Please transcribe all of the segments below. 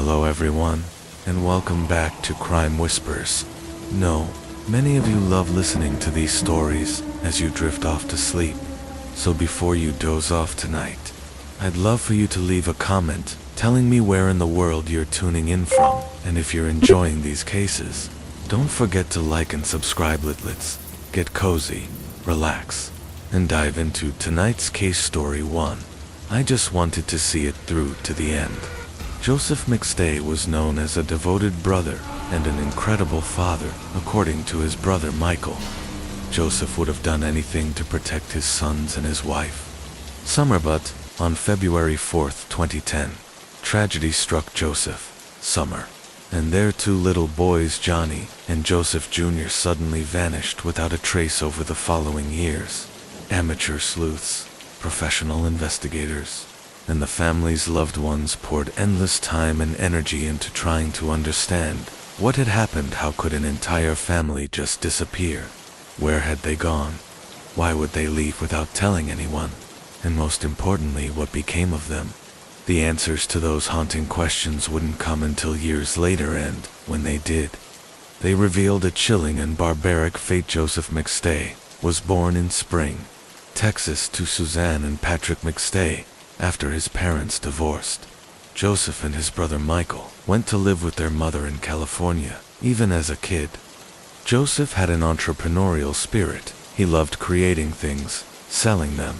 Hello everyone, and welcome back to Crime Whispers. No, many of you love listening to these stories as you drift off to sleep. So before you doze off tonight, I'd love for you to leave a comment telling me where in the world you're tuning in from, and if you're enjoying these cases. Don't forget to like and subscribe. Let's get cozy, relax, and dive into tonight's case story 1. I just wanted to see it through to the end. Joseph McStay was known as a devoted brother and an incredible father, according to his brother Michael. Joseph would have done anything to protect his sons and his wife. Summer, but on February 4th, 2010, tragedy struck Joseph, Summer, and their two little boys, Johnny and Joseph Jr., suddenly vanished without a trace over the following years. Amateur sleuths, professional investigators, and the family's loved ones poured endless time and energy into trying to understand what had happened. How could an entire family just disappear? Where had they gone? Why would they leave without telling anyone? And most importantly, what became of them? The answers to those haunting questions wouldn't come until years later, and when they did, they revealed a chilling and barbaric fate. Joseph McStay was born in Spring, Texas, to Suzanne and Patrick McStay after his parents divorced. Joseph and his brother Michael went to live with their mother in California. Even as a kid, Joseph had an entrepreneurial spirit. He loved creating things, selling them,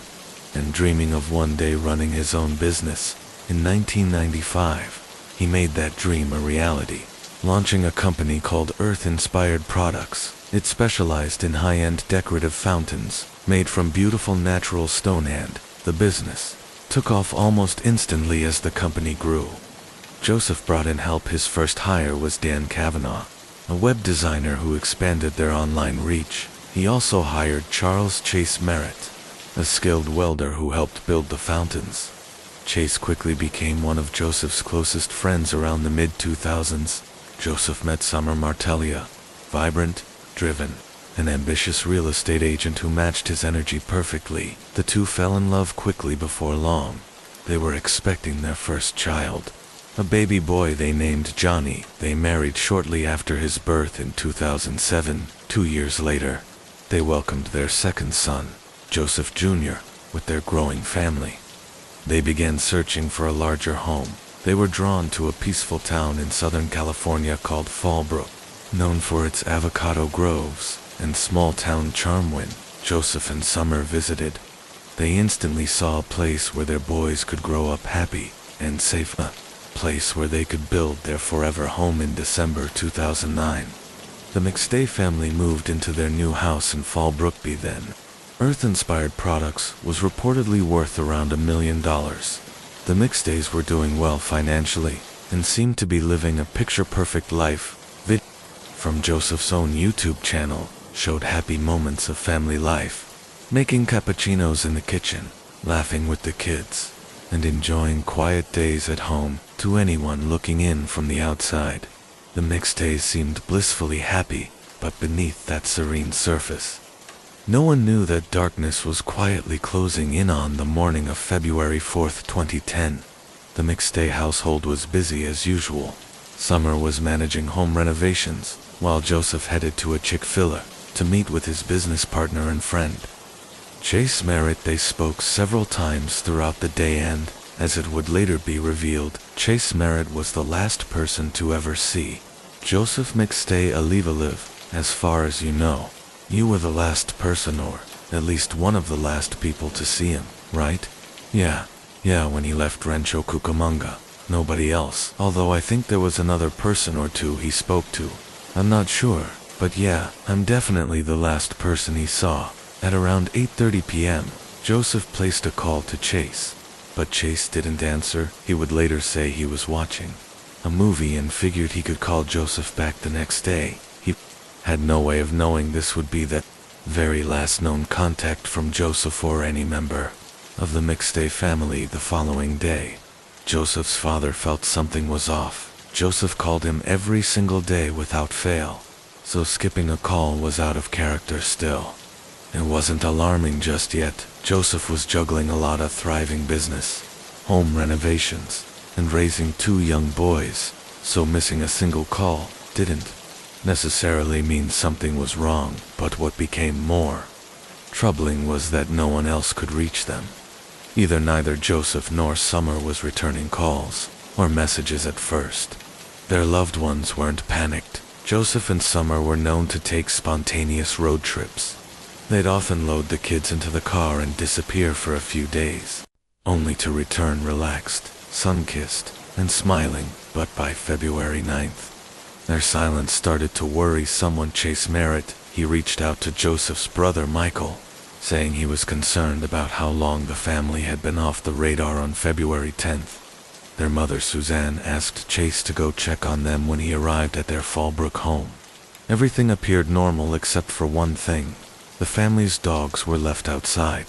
and dreaming of one day running his own business. In 1995, he made that dream a reality, launching a company called Earth-Inspired Products. It specialized in high-end decorative fountains made from beautiful natural stone, and the business took off almost instantly as the company grew. Joseph brought in help. His first hire was Dan Kavanaugh, a web designer who expanded their online reach. He also hired Charles Chase Merritt, a skilled welder who helped build the fountains. Chase quickly became one of Joseph's closest friends. Around the mid-2000s, Joseph met Summer Martellia, vibrant, driven, an ambitious real estate agent who matched his energy perfectly. The two fell in love quickly. Before long, they were expecting their first child, a baby boy they named Johnny. They married shortly after his birth in 2007. 2 years later, they welcomed their second son, Joseph Jr., with their growing family. They began searching for a larger home. They were drawn to a peaceful town in Southern California called Fallbrook, known for its avocado groves and small-town charm. When Joseph and Summer visited, they instantly saw a place where their boys could grow up happy and safe, a place where they could build their forever home. In December 2009, the McStay family moved into their new house in Fallbrook. Then, Earth-Inspired Products was reportedly worth around $1 million. The McStays were doing well financially and seemed to be living a picture-perfect life. From Joseph's own YouTube channel showed happy moments of family life, making cappuccinos in the kitchen, laughing with the kids, and enjoying quiet days at home. To anyone looking in from the outside, the McStays seemed blissfully happy, but beneath that serene surface, no one knew that darkness was quietly closing in. On the morning of February 4th, 2010, the McStay household was busy as usual. Summer was managing home renovations, while Joseph headed to a Chick-fil-A to meet with his business partner and friend, Chase Merritt. They spoke several times throughout the day, and, as it would later be revealed, Chase Merritt was the last person to ever see Joseph McStay alive. As far as you know, you were the last person, or at least one of the last people, to see him, right? Yeah, when he left Rancho Cucamonga. Nobody else, although I think there was another person or two he spoke to. I'm not sure, but yeah, I'm definitely the last person he saw. At around 8:30 p.m., Joseph placed a call to Chase, but Chase didn't answer. He would later say he was watching a movie and figured he could call Joseph back the next day. He had no way of knowing this would be the very last known contact from Joseph or any member of the McStay family. The following day, Joseph's father felt something was off. Joseph called him every single day without fail, so skipping a call was out of character still. It wasn't alarming just yet. Joseph was juggling a lot of thriving business, home renovations, and raising 2 young boys, so missing a single call didn't necessarily mean something was wrong, but what became more troubling was that no one else could reach them. Neither Joseph nor Summer was returning calls or messages at first. Their loved ones weren't panicked. Joseph and Summer were known to take spontaneous road trips. They'd often load the kids into the car and disappear for a few days, only to return relaxed, sun-kissed, and smiling. But by February 9th, their silence started to worry someone. Chase Merritt, he reached out to Joseph's brother Michael, saying he was concerned about how long the family had been off the radar. On February 10th, their mother Suzanne asked Chase to go check on them. When he arrived at their Fallbrook home, everything appeared normal except for one thing. The family's dogs were left outside.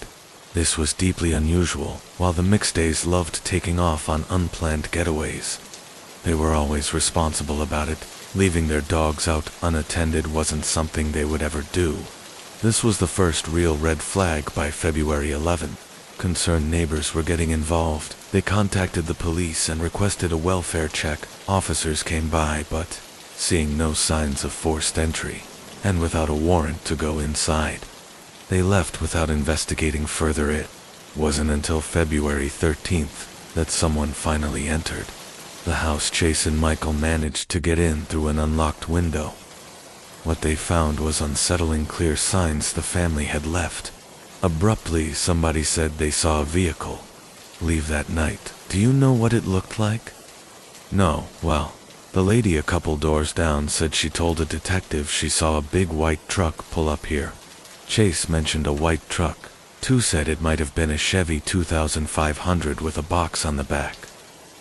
This was deeply unusual. While the McStays loved taking off on unplanned getaways, they were always responsible about it. Leaving their dogs out unattended wasn't something they would ever do. This was the first real red flag. By February 11th, concerned neighbors were getting involved. They contacted the police and requested a welfare check. Officers came by, but seeing no signs of forced entry, and without a warrant to go inside, they left without investigating further. It wasn't until February 13th that someone finally entered the house. Chase and Michael managed to get in through an unlocked window. What they found was unsettling. Clear signs the family had left. Abruptly, somebody said they saw a vehicle leave that night. Do you know what it looked like? No. Well, the lady a couple doors down said she told a detective she saw a big white truck pull up here. Chase mentioned a white truck. 2 said it might have been a Chevy 2500 with a box on the back.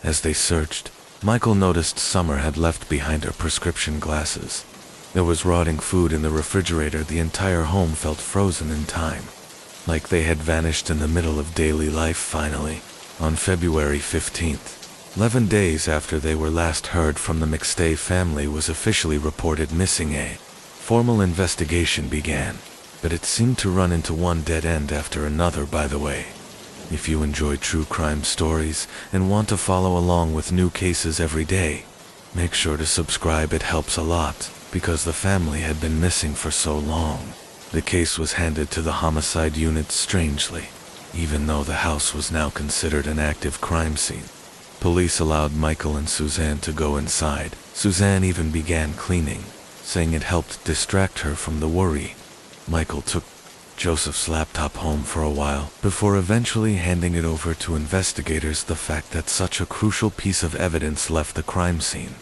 As they searched, Michael noticed Summer had left behind her prescription glasses. There was rotting food in the refrigerator. The entire home felt frozen in time, like they had vanished in the middle of daily life. Finally, on February 15th, 11 days after they were last heard from, the McStay family was officially reported missing. A formal investigation began, but it seemed to run into one dead end after another. By the way, if you enjoy true crime stories and want to follow along with new cases every day, make sure to subscribe. It helps a lot, because the family had been missing for so long. The case was handed to the homicide unit. Strangely, even though the house was now considered an active crime scene, police allowed Michael and Suzanne to go inside. Suzanne even began cleaning, saying it helped distract her from the worry. Michael took Joseph's laptop home for a while, before eventually handing it over to investigators. The fact that such a crucial piece of evidence left the crime scene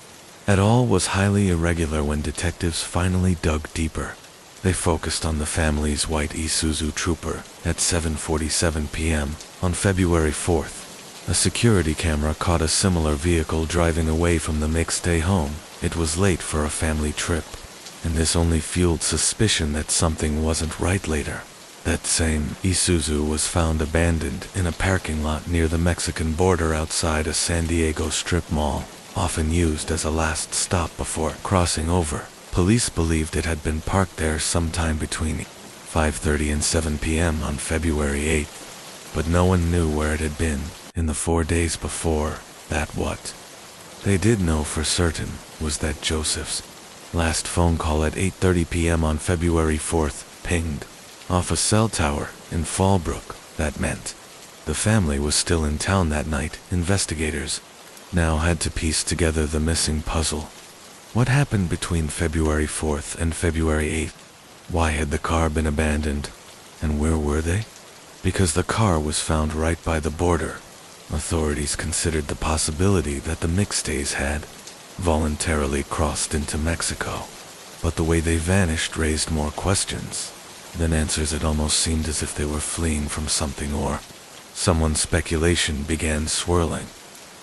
at all was highly irregular. When detectives finally dug deeper, they focused on the family's white Isuzu Trooper. At 7:47 p.m. on February 4th, a security camera caught a similar vehicle driving away from the McStay home. It was late for a family trip, and this only fueled suspicion that something wasn't right. Later, that same Isuzu was found abandoned in a parking lot near the Mexican border outside a San Diego strip mall, often used as a last stop before crossing over. Police believed it had been parked there sometime between 5:30 and 7 p.m. on February 8th, but no one knew where it had been in the 4 days before that. What they did know for certain was that Joseph's last phone call at 8:30 p.m. on February 4th pinged off a cell tower in Fallbrook. That meant the family was still in town that night. Investigators now had to piece together the missing puzzle. What happened between February 4th and February 8th? Why had the car been abandoned? And where were they? Because the car was found right by the border, authorities considered the possibility that the McStays had voluntarily crossed into Mexico. But the way they vanished raised more questions than answers. It almost seemed as if they were fleeing from something or someone. Speculation began swirling.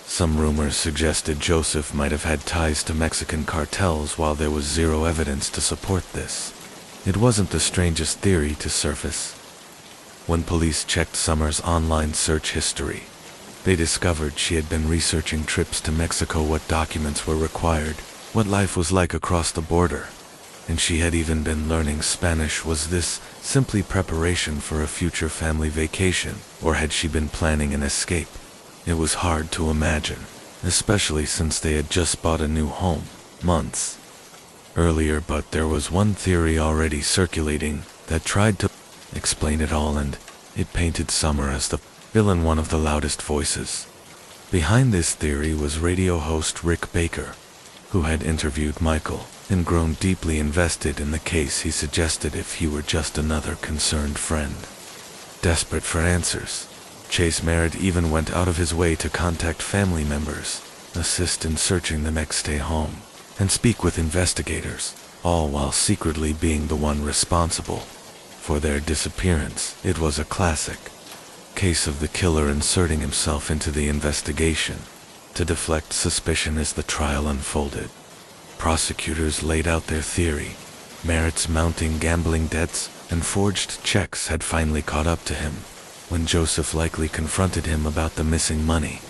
Some rumors suggested Joseph might have had ties to Mexican cartels, while there was zero evidence to support this. It wasn't the strangest theory to surface. When police checked Summer's online search history, they discovered she had been researching trips to Mexico, what documents were required, what life was like across the border, and she had even been learning Spanish. Was this simply preparation for a future family vacation, or had she been planning an escape? It was hard to imagine, especially since they had just bought a new home, months earlier. But there was one theory already circulating that tried to explain it all, and it painted Summer as the villain, one of the loudest voices. Behind this theory was radio host Rick Baker, who had interviewed Michael and grown deeply invested in the case. He suggested if he were just another concerned friend. Desperate for answers, Chase Merritt even went out of his way to contact family members, assist in searching the McStay home, and speak with investigators, all while secretly being the one responsible for their disappearance. It was a classic case of the killer inserting himself into the investigation to deflect suspicion as the trial unfolded. Prosecutors laid out their theory. Merritt's mounting gambling debts and forged checks had finally caught up to him. When Joseph likely confronted him about the missing money,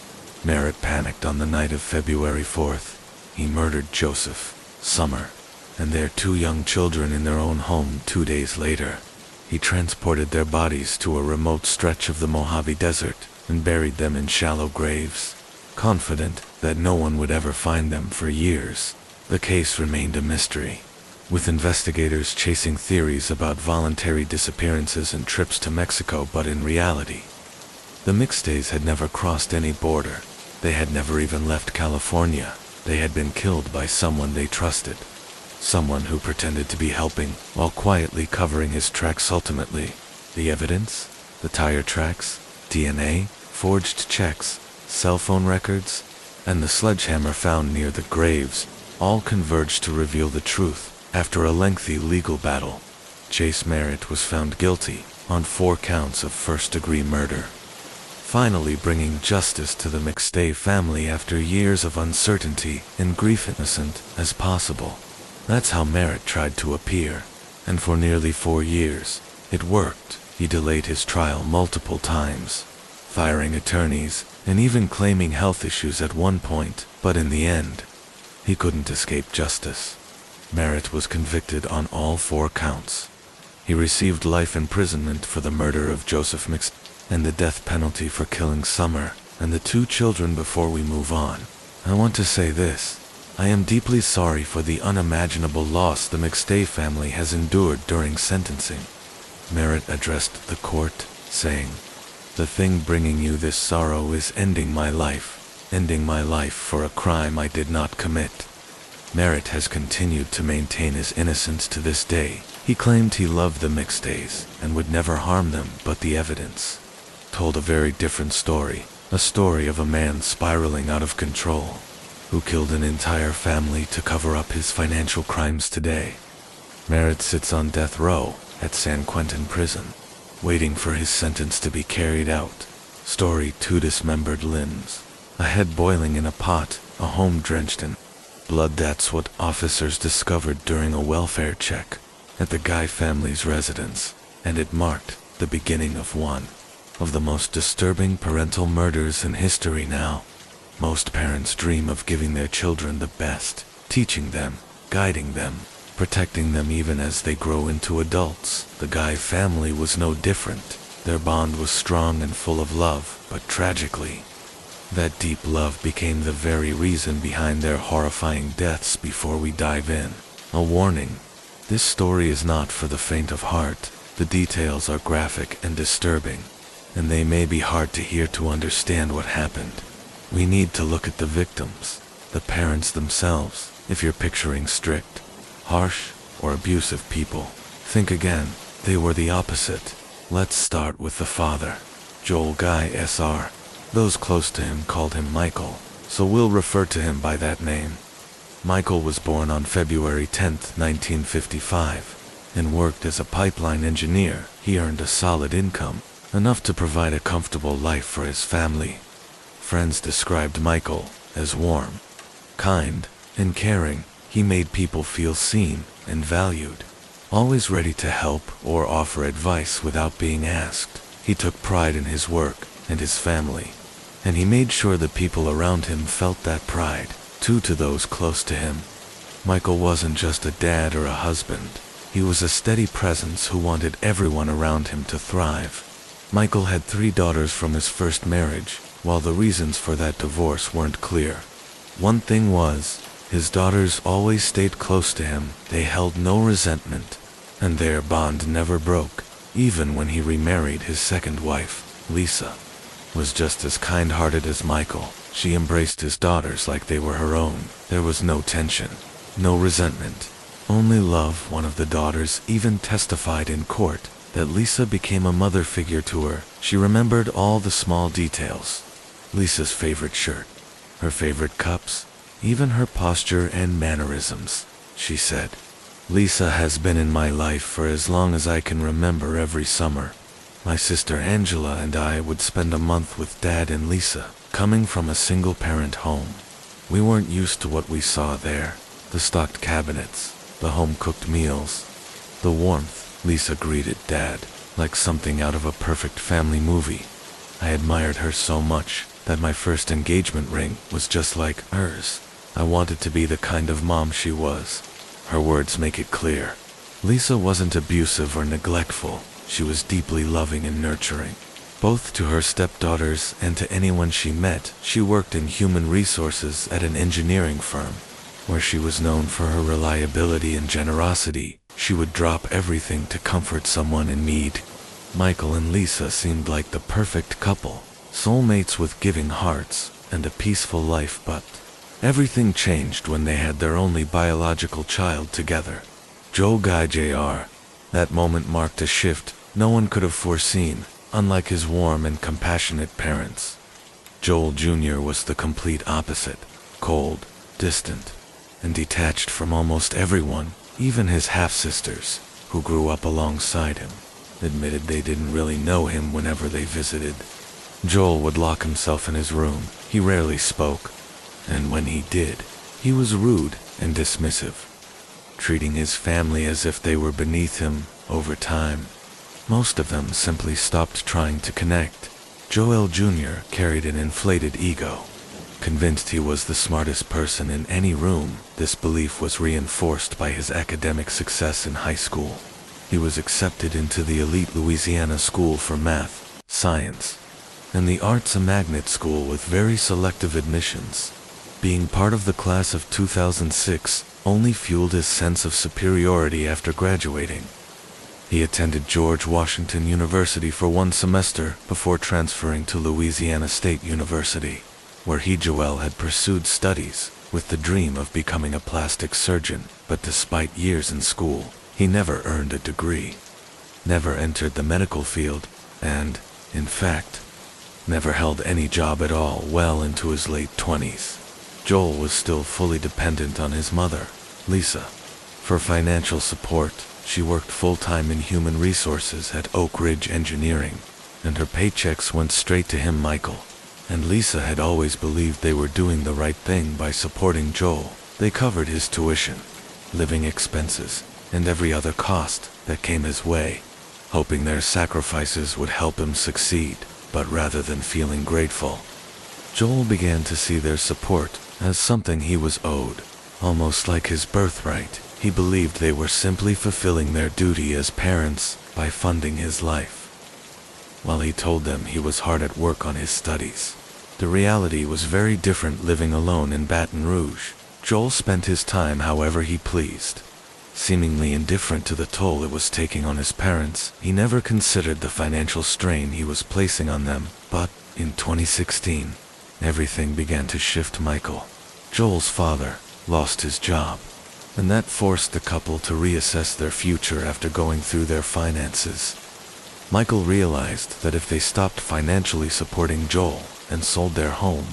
Merritt panicked. On the night of February 4th, he murdered Joseph, Summer, and their 2 young children in their own home. 2 days later, he transported their bodies to a remote stretch of the Mojave Desert and buried them in shallow graves, confident that no one would ever find them. For years, the case remained a mystery, with investigators chasing theories about voluntary disappearances and trips to Mexico. But in reality, the McStays had never crossed any border. They had never even left California. They had been killed by someone they trusted, someone who pretended to be helping while quietly covering his tracks. Ultimately, the evidence, the tire tracks, DNA, forged checks, cell phone records, and the sledgehammer found near the graves all converged to reveal the truth. After a lengthy legal battle, Chase Merritt was found guilty on 4 counts of first-degree murder, finally bringing justice to the McStay family after years of uncertainty and grief. Innocent as possible. That's how Merritt tried to appear, and for nearly 4 years, it worked. He delayed his trial multiple times, firing attorneys and even claiming health issues at one point, but in the end, he couldn't escape justice. Merritt was convicted on all 4 counts. He received life imprisonment for the murder of Joseph McStay and the death penalty for killing Summer and the 2 children. Before we move on, I want to say this. I am deeply sorry for the unimaginable loss the McStay family has endured during sentencing. Merritt addressed the court, saying, "The thing bringing you this sorrow is ending my life for a crime I did not commit." Merritt has continued to maintain his innocence to this day. He claimed he loved the McStays and would never harm them, but the evidence told a very different story, a story of a man spiraling out of control, who killed an entire family to cover up his financial crimes. Today, Merritt sits on death row at San Quentin prison, waiting for his sentence to be carried out. Story: 2 dismembered limbs, a head boiling in a pot, a home drenched in blood. That's what officers discovered during a welfare check at the Guy family's residence, and it marked the beginning of one of the most disturbing parental murders in history. Now, most parents dream of giving their children the best, teaching them, guiding them, protecting them even as they grow into adults. The Guy family was no different. Their bond was strong and full of love, but tragically, that deep love became the very reason behind their horrifying deaths. Before we dive in, a warning. This story is not for the faint of heart. The details are graphic and disturbing, and they may be hard to hear to understand what happened. We need to look at the victims, the parents themselves. If you're picturing strict, harsh, or abusive people, think again. They were the opposite. Let's start with the father, Joel Guy Sr. Those close to him called him Michael, so we'll refer to him by that name. Michael was born on February 10, 1955, and worked as a pipeline engineer. He earned a solid income, enough to provide a comfortable life for his family. Friends described Michael as warm, kind, and caring. He made people feel seen and valued, always ready to help or offer advice without being asked. He took pride in his work and his family, and he made sure the people around him felt that pride. To those close to him, Michael wasn't just a dad or a husband. He was a steady presence who wanted everyone around him to thrive. Michael had 3 daughters from his first marriage, while the reasons for that divorce weren't clear. One thing was, his daughters always stayed close to him, they held no resentment, and their bond never broke. Even when he remarried, his second wife, Lisa, was just as kind-hearted as Michael. She embraced his daughters like they were her own. There was no tension, no resentment, only love. One of the daughters even testified in court that Lisa became a mother figure to her. She remembered all the small details. Lisa's favorite shirt, her favorite cups, even her posture and mannerisms. She said, "Lisa has been in my life for as long as I can remember. Every summer, my sister Angela and I would spend a month with Dad and Lisa. Coming from a single-parent home, we weren't used to what we saw there. The stocked cabinets, the home-cooked meals, the warmth." Lisa greeted Dad like something out of a perfect family movie. "I admired her so much that my first engagement ring was just like hers. I wanted to be the kind of mom she was." Her words make it clear. Lisa wasn't abusive or neglectful. She was deeply loving and nurturing, both to her stepdaughters and to anyone she met. She worked in human resources at an engineering firm, where she was known for her reliability and generosity. She would drop everything to comfort someone in need. Michael and Lisa seemed like the perfect couple, soulmates with giving hearts and a peaceful life, but everything changed when they had their only biological child together, Joel Guy Jr. That moment marked a shift no one could have foreseen. Unlike his warm and compassionate parents, Joel Jr. was the complete opposite, cold, distant, and detached from almost everyone. Even his half-sisters, who grew up alongside him, admitted they didn't really know him whenever they visited. Joel would lock himself in his room. He rarely spoke, and when he did, he was rude and dismissive, treating his family as if they were beneath him. Over time, most of them simply stopped trying to connect. Joel Jr. carried an inflated ego, convinced he was the smartest person in any room. This belief was reinforced by his academic success in high school. He was accepted into the elite Louisiana School for Math, Science, and the Arts, a magnet school with very selective admissions. Being part of the class of 2006 only fueled his sense of superiority after graduating. He attended George Washington University for one semester before transferring to Louisiana State University, where Joel had pursued studies with the dream of becoming a plastic surgeon. But despite years in school, he never earned a degree, never entered the medical field, and, in fact, never held any job at all. Well into his late 20s, Joel was still fully dependent on his mother, Lisa, for financial support. She worked full-time in human resources at Oak Ridge Engineering, and her paychecks went straight to him. Michael and Lisa had always believed they were doing the right thing by supporting Joel. They covered his tuition, living expenses, and every other cost that came his way, hoping their sacrifices would help him succeed. But rather than feeling grateful, Joel began to see their support as something he was owed, almost like his birthright. He believed they were simply fulfilling their duty as parents by funding his life. While he told them he was hard at work on his studies, the reality was very different. Living alone in Baton Rouge, Joel spent his time however he pleased, seemingly indifferent to the toll it was taking on his parents. He never considered the financial strain he was placing on them. But in 2016, everything began to shift. Michael, Joel's father, lost his job, and that forced the couple to reassess their future after going through their finances. Michael realized that if they stopped financially supporting Joel and sold their home,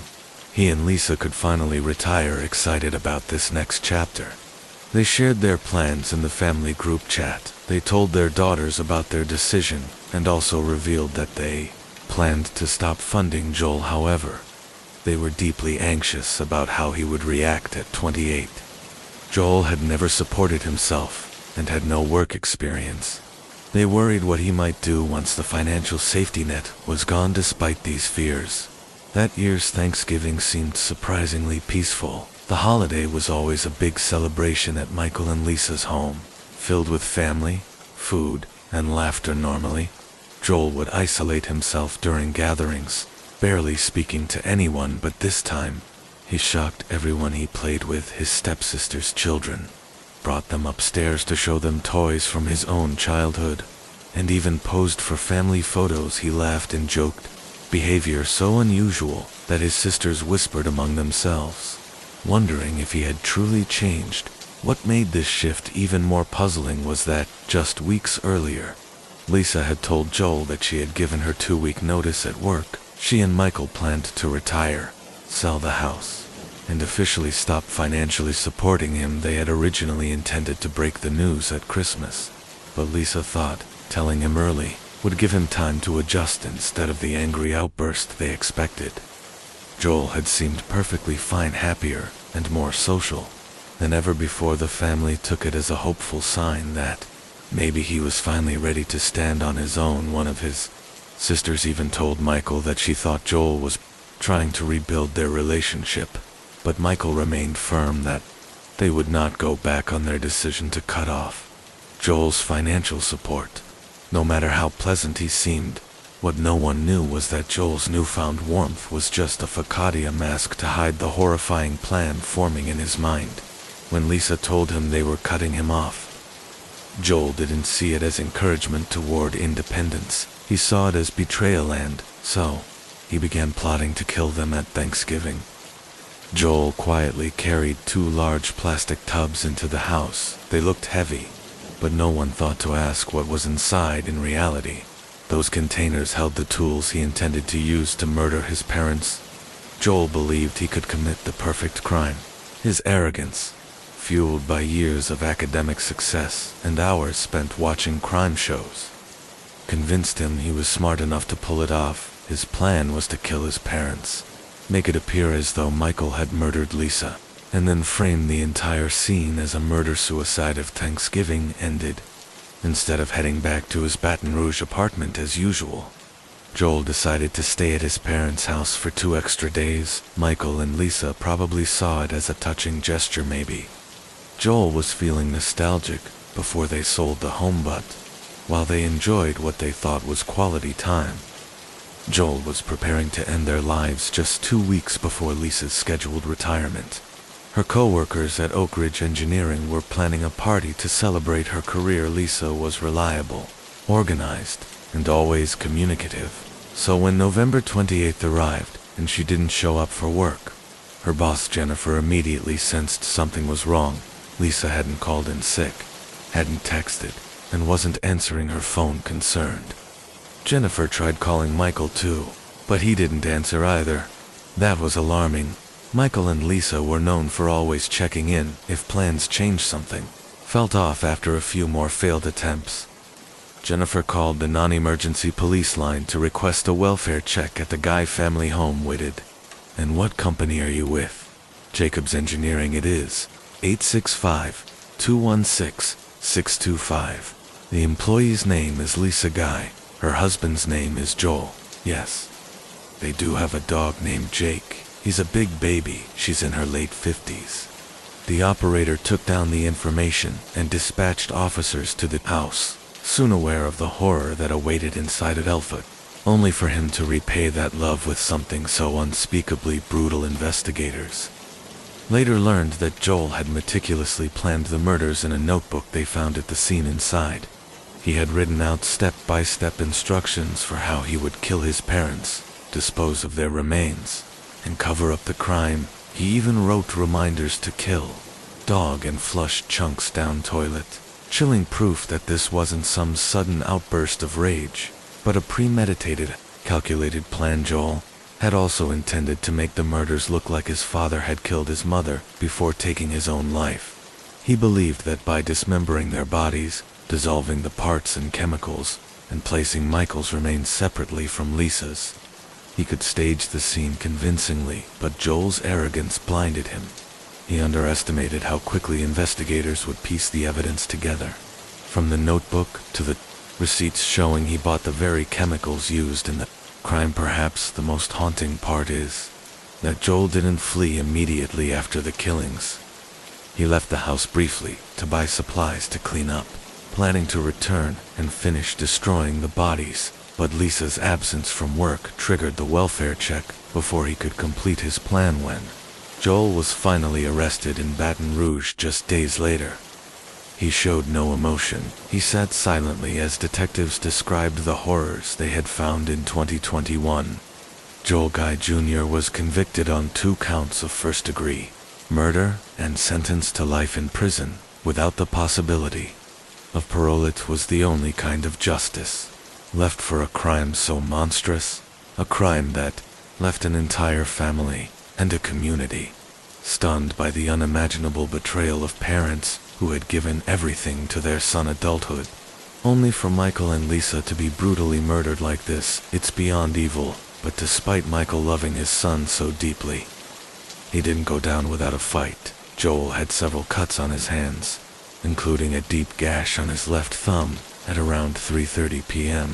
he and Lisa could finally retire. Excited about this next chapter, they shared their plans in the family group chat. They told their daughters about their decision and also revealed that they planned to stop funding Joel. However, they were deeply anxious about how he would react at 28. Joel had never supported himself and had no work experience. They worried what he might do once the financial safety net was gone. Despite these fears, that year's Thanksgiving seemed surprisingly peaceful. The holiday was always a big celebration at Michael and Lisa's home, filled with family, food, and laughter. Normally, Joel would isolate himself during gatherings, barely speaking to anyone, but this time, he shocked everyone he played with, his stepsister's children, brought them upstairs to show them toys from his own childhood, and even posed for family photos. He laughed and joked, behavior so unusual that his sisters whispered among themselves, wondering if he had truly changed. What made this shift even more puzzling was that, just weeks earlier, Lisa had told Joel that she had given her 2-week notice at work. She and Michael planned to retire, sell the house, and officially stop financially supporting him. They had originally intended to break the news at Christmas, but Lisa thought telling him early would give him time to adjust instead of the angry outburst they expected. Joel had seemed perfectly fine, happier and more social than ever before. The family took it as a hopeful sign that maybe he was finally ready to stand on his own. One of his sisters even told Michael that she thought Joel was trying to rebuild their relationship, but Michael remained firm that they would not go back on their decision to cut off Joel's financial support, no matter how pleasant he seemed. What no one knew was that Joel's newfound warmth was just a facade, a mask to hide the horrifying plan forming in his mind. When Lisa told him they were cutting him off, Joel didn't see it as encouragement toward independence. He saw it as betrayal, and so he began plotting to kill them at Thanksgiving. Joel quietly carried 2 large plastic tubs into the house. They looked heavy, but no one thought to ask what was inside. In reality, those containers held the tools he intended to use to murder his parents. Joel believed he could commit the perfect crime. His arrogance, fueled by years of academic success and hours spent watching crime shows, convinced him he was smart enough to pull it off. His plan was to kill his parents, make it appear as though Michael had murdered Lisa, and then frame the entire scene as a murder-suicide. If Thanksgiving ended, instead of heading back to his Baton Rouge apartment as usual, Joel decided to stay at his parents' house for 2 extra days. Michael and Lisa probably saw it as a touching gesture. Maybe Joel was feeling nostalgic before they sold the home, but while they enjoyed what they thought was quality time, Joel was preparing to end their lives just 2 weeks before Lisa's scheduled retirement. Her co-workers at Oak Ridge Engineering were planning a party to celebrate her career. Lisa was reliable, organized, and always communicative. So when November 28th arrived and she didn't show up for work, her boss Jennifer immediately sensed something was wrong. Lisa hadn't called in sick, hadn't texted, and wasn't answering her phone. Concerned, Jennifer tried calling Michael too, but he didn't answer either. That was alarming. Michael and Lisa were known for always checking in if plans changed. Something felt off after a few more failed attempts. Jennifer called the non-emergency police line to request a welfare check at the Guy family home. Waited. And what company are you with? Jacobs Engineering. It is. 865-216-625. The employee's name is Lisa Guy. Her husband's name is Joel. Yes. They do have a dog named Jake. He's a big baby. She's in her late 50s. The operator took down the information and dispatched officers to the house, soon aware of the horror that awaited inside of Elford, only for him to repay that love with something so unspeakably brutal. Investigators later learned that Joel had meticulously planned the murders in a notebook they found at the scene. Inside, he had written out step-by-step instructions for how he would kill his parents, dispose of their remains, and cover up the crime. He even wrote reminders to kill dog and flush chunks down toilet. Chilling proof that this wasn't some sudden outburst of rage, but a premeditated, calculated plan. Joel had also intended to make the murders look like his father had killed his mother before taking his own life. He believed that by dismembering their bodies, dissolving the parts in chemicals, and placing Michael's remains separately from Lisa's, he could stage the scene convincingly. But Joel's arrogance blinded him. He underestimated how quickly investigators would piece the evidence together, from the notebook to the receipts showing he bought the very chemicals used in the crime. Perhaps the most haunting part is that Joel didn't flee immediately after the killings. He left the house briefly to buy supplies to clean up, planning to return and finish destroying the bodies but Lisa's absence from work triggered the welfare check before he could complete his plan when Joel was finally arrested in Baton Rouge just days later. He showed no emotion. He sat silently as detectives described the horrors they had found in 2021. Joel Guy Jr. was convicted on 2 counts of first-degree murder and sentenced to life in prison without the possibility of parole. It was the only kind of justice left for a crime so monstrous, a crime that left an entire family and a community stunned by the unimaginable betrayal of parents who had given everything to their son adulthood. Only for Michael and Lisa to be brutally murdered like this, it's beyond evil. But despite Michael loving his son so deeply, he didn't go down without a fight. Joel had several cuts on his hands, including a deep gash on his left thumb at around 3:30 p.m.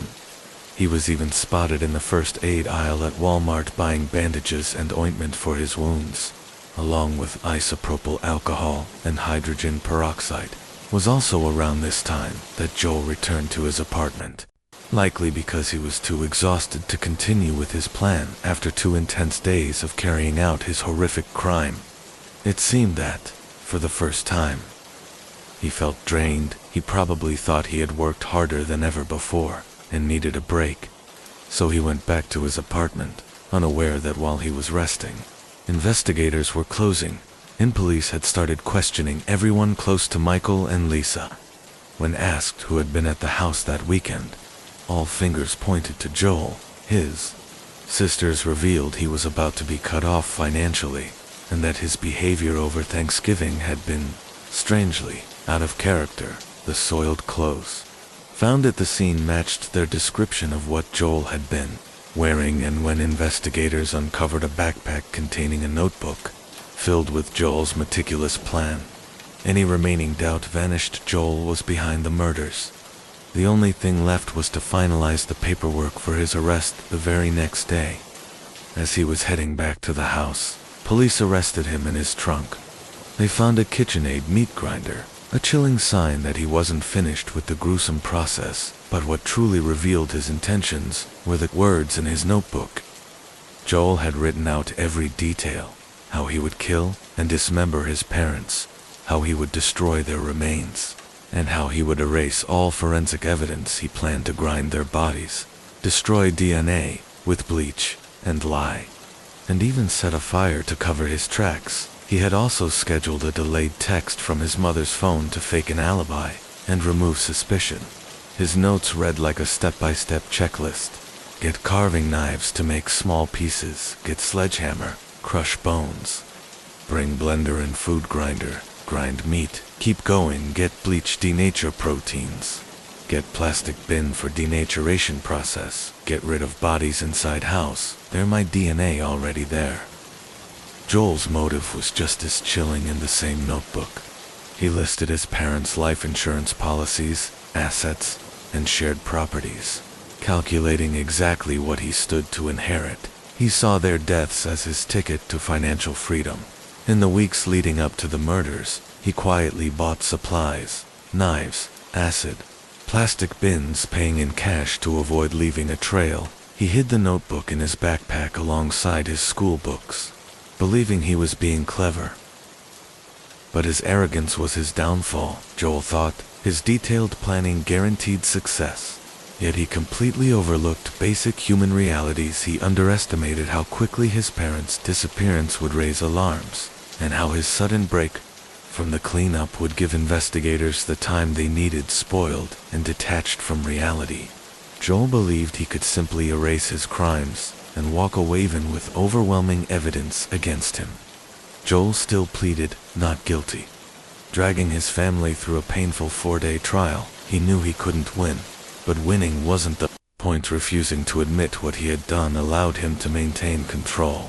He was even spotted in the first aid aisle at Walmart buying bandages and ointment for his wounds, along with isopropyl alcohol and hydrogen peroxide. It was also around this time that Joel returned to his apartment, likely because he was too exhausted to continue with his plan after 2 intense days of carrying out his horrific crime. It seemed that, for the first time, he felt drained. He probably thought he had worked harder than ever before and needed a break. So he went back to his apartment, unaware that while he was resting, investigators were closing, and police had started questioning everyone close to Michael and Lisa. When asked who had been at the house that weekend, all fingers pointed to Joel. His sisters revealed he was about to be cut off financially, and that his behavior over Thanksgiving had been, strangely, out of character. The soiled clothes found at the scene matched their description of what Joel had been wearing, and when investigators uncovered a backpack containing a notebook filled with Joel's meticulous plan, any remaining doubt vanished. Joel was behind the murders. The only thing left was to finalize the paperwork for his arrest the very next day. As he was heading back to the house, police arrested him in his trunk. They found a KitchenAid meat grinder, a chilling sign that he wasn't finished with the gruesome process. But what truly revealed his intentions were the words in his notebook. Joel had written out every detail: how he would kill and dismember his parents, how he would destroy their remains, and how he would erase all forensic evidence. He planned to grind their bodies, destroy DNA with bleach, and lie, and even set a fire to cover his tracks. He had also scheduled a delayed text from his mother's phone to fake an alibi and remove suspicion. His notes read like a step-by-step checklist: get carving knives to make small pieces, get sledgehammer, crush bones, bring blender and food grinder, grind meat, keep going, get bleach, denature proteins, get plastic bin for denaturation process, get rid of bodies inside house, there my DNA already there. Joel's motive was just as chilling in the same notebook. He listed his parents' life insurance policies, assets, and shared properties, calculating exactly what he stood to inherit. He saw their deaths as his ticket to financial freedom. In the weeks leading up to the murders, he quietly bought supplies, knives, acid, plastic bins, paying in cash to avoid leaving a trail. He hid the notebook in his backpack alongside his school books, believing he was being clever. But his arrogance was his downfall. Joel thought his detailed planning guaranteed success, yet he completely overlooked basic human realities. He underestimated how quickly his parents' disappearance would raise alarms, and how his sudden break from the cleanup would give investigators the time they needed. Spoiled and detached from reality, Joel believed he could simply erase his crimes and walk away even with overwhelming evidence against him. Joel still pleaded not guilty, dragging his family through a painful 4-day trial. He knew he couldn't win, but winning wasn't the point. Refusing to admit what he had done allowed him to maintain control,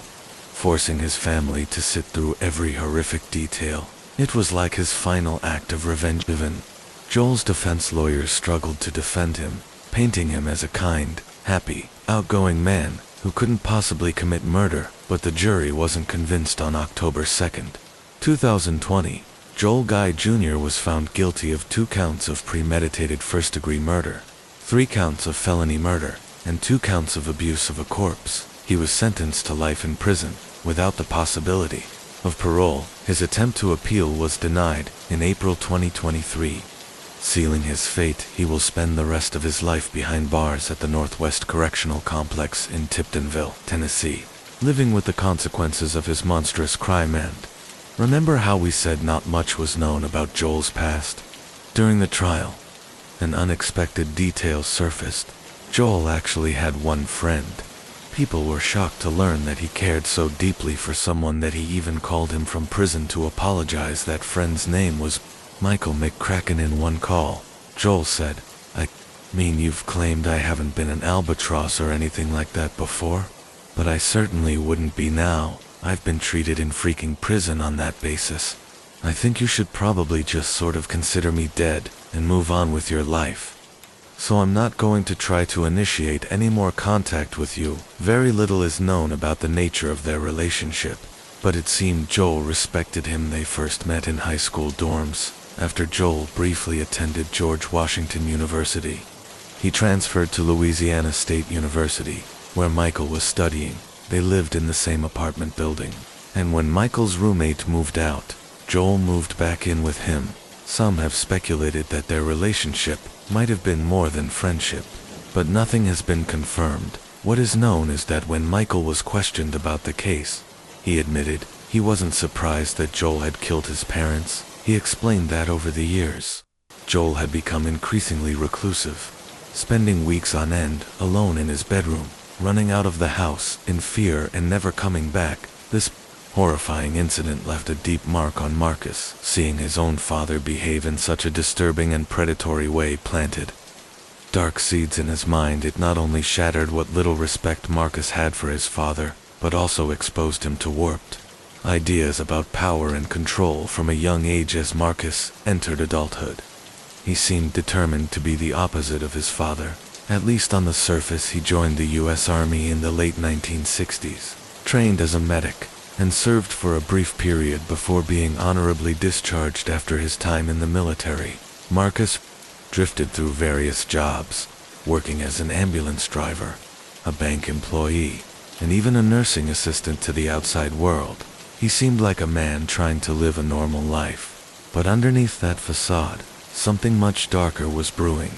forcing his family to sit through every horrific detail. It was like his final act of revenge. Even Joel's defense lawyers struggled to defend him, painting him as a kind, happy, outgoing man who couldn't possibly commit murder. But the jury wasn't convinced. On October 2nd, 2020, Joel Guy Jr. was found guilty of 2 counts of premeditated first-degree murder, 3 counts of felony murder, and 2 counts of abuse of a corpse. He was sentenced to life in prison, without the possibility of parole. His attempt to appeal was denied in April 2023. Sealing his fate, he will spend the rest of his life behind bars at the Northwest Correctional Complex in Tiptonville, Tennessee, living with the consequences of his monstrous crime. And remember how we said not much was known about Joel's past? During the trial, an unexpected detail surfaced. Joel actually had one friend. People were shocked to learn that he cared so deeply for someone that he even called him from prison to apologize. That friend's name was Michael McCracken. In one call, Joel said, "I mean, you've claimed I haven't been an albatross or anything like that before, but I certainly wouldn't be now. I've been treated in freaking prison on that basis. I think you should probably just sort of consider me dead and move on with your life. So I'm not going to try to initiate any more contact with you." Very little is known about the nature of their relationship, but it seemed Joel respected him. They first met in high school dorms, after Joel briefly attended George Washington University. He transferred to Louisiana State University, where Michael was studying. They lived in the same apartment building, and when Michael's roommate moved out, Joel moved back in with him. Some have speculated that their relationship might have been more than friendship, but nothing has been confirmed. What is known is that when Michael was questioned about the case, he admitted he wasn't surprised that Joel had killed his parents. He explained that over the years, Joel had become increasingly reclusive, spending weeks on end alone in his bedroom, running out of the house in fear and never coming back. This horrifying incident left a deep mark on Marcus. Seeing his own father behave in such a disturbing and predatory way planted dark seeds in his mind. It not only shattered what little respect Marcus had for his father, but also exposed him to warped ideas about power and control from a young age. As Marcus entered adulthood, he seemed determined to be the opposite of his father. At least on the surface. He joined the U.S. Army in the late 1960s, trained as a medic, and served for a brief period before being honorably discharged after his time in the military. Marcus drifted through various jobs, working as an ambulance driver, a bank employee, and even a nursing assistant to the outside world. He seemed like a man trying to live a normal life, but underneath that facade, something much darker was brewing.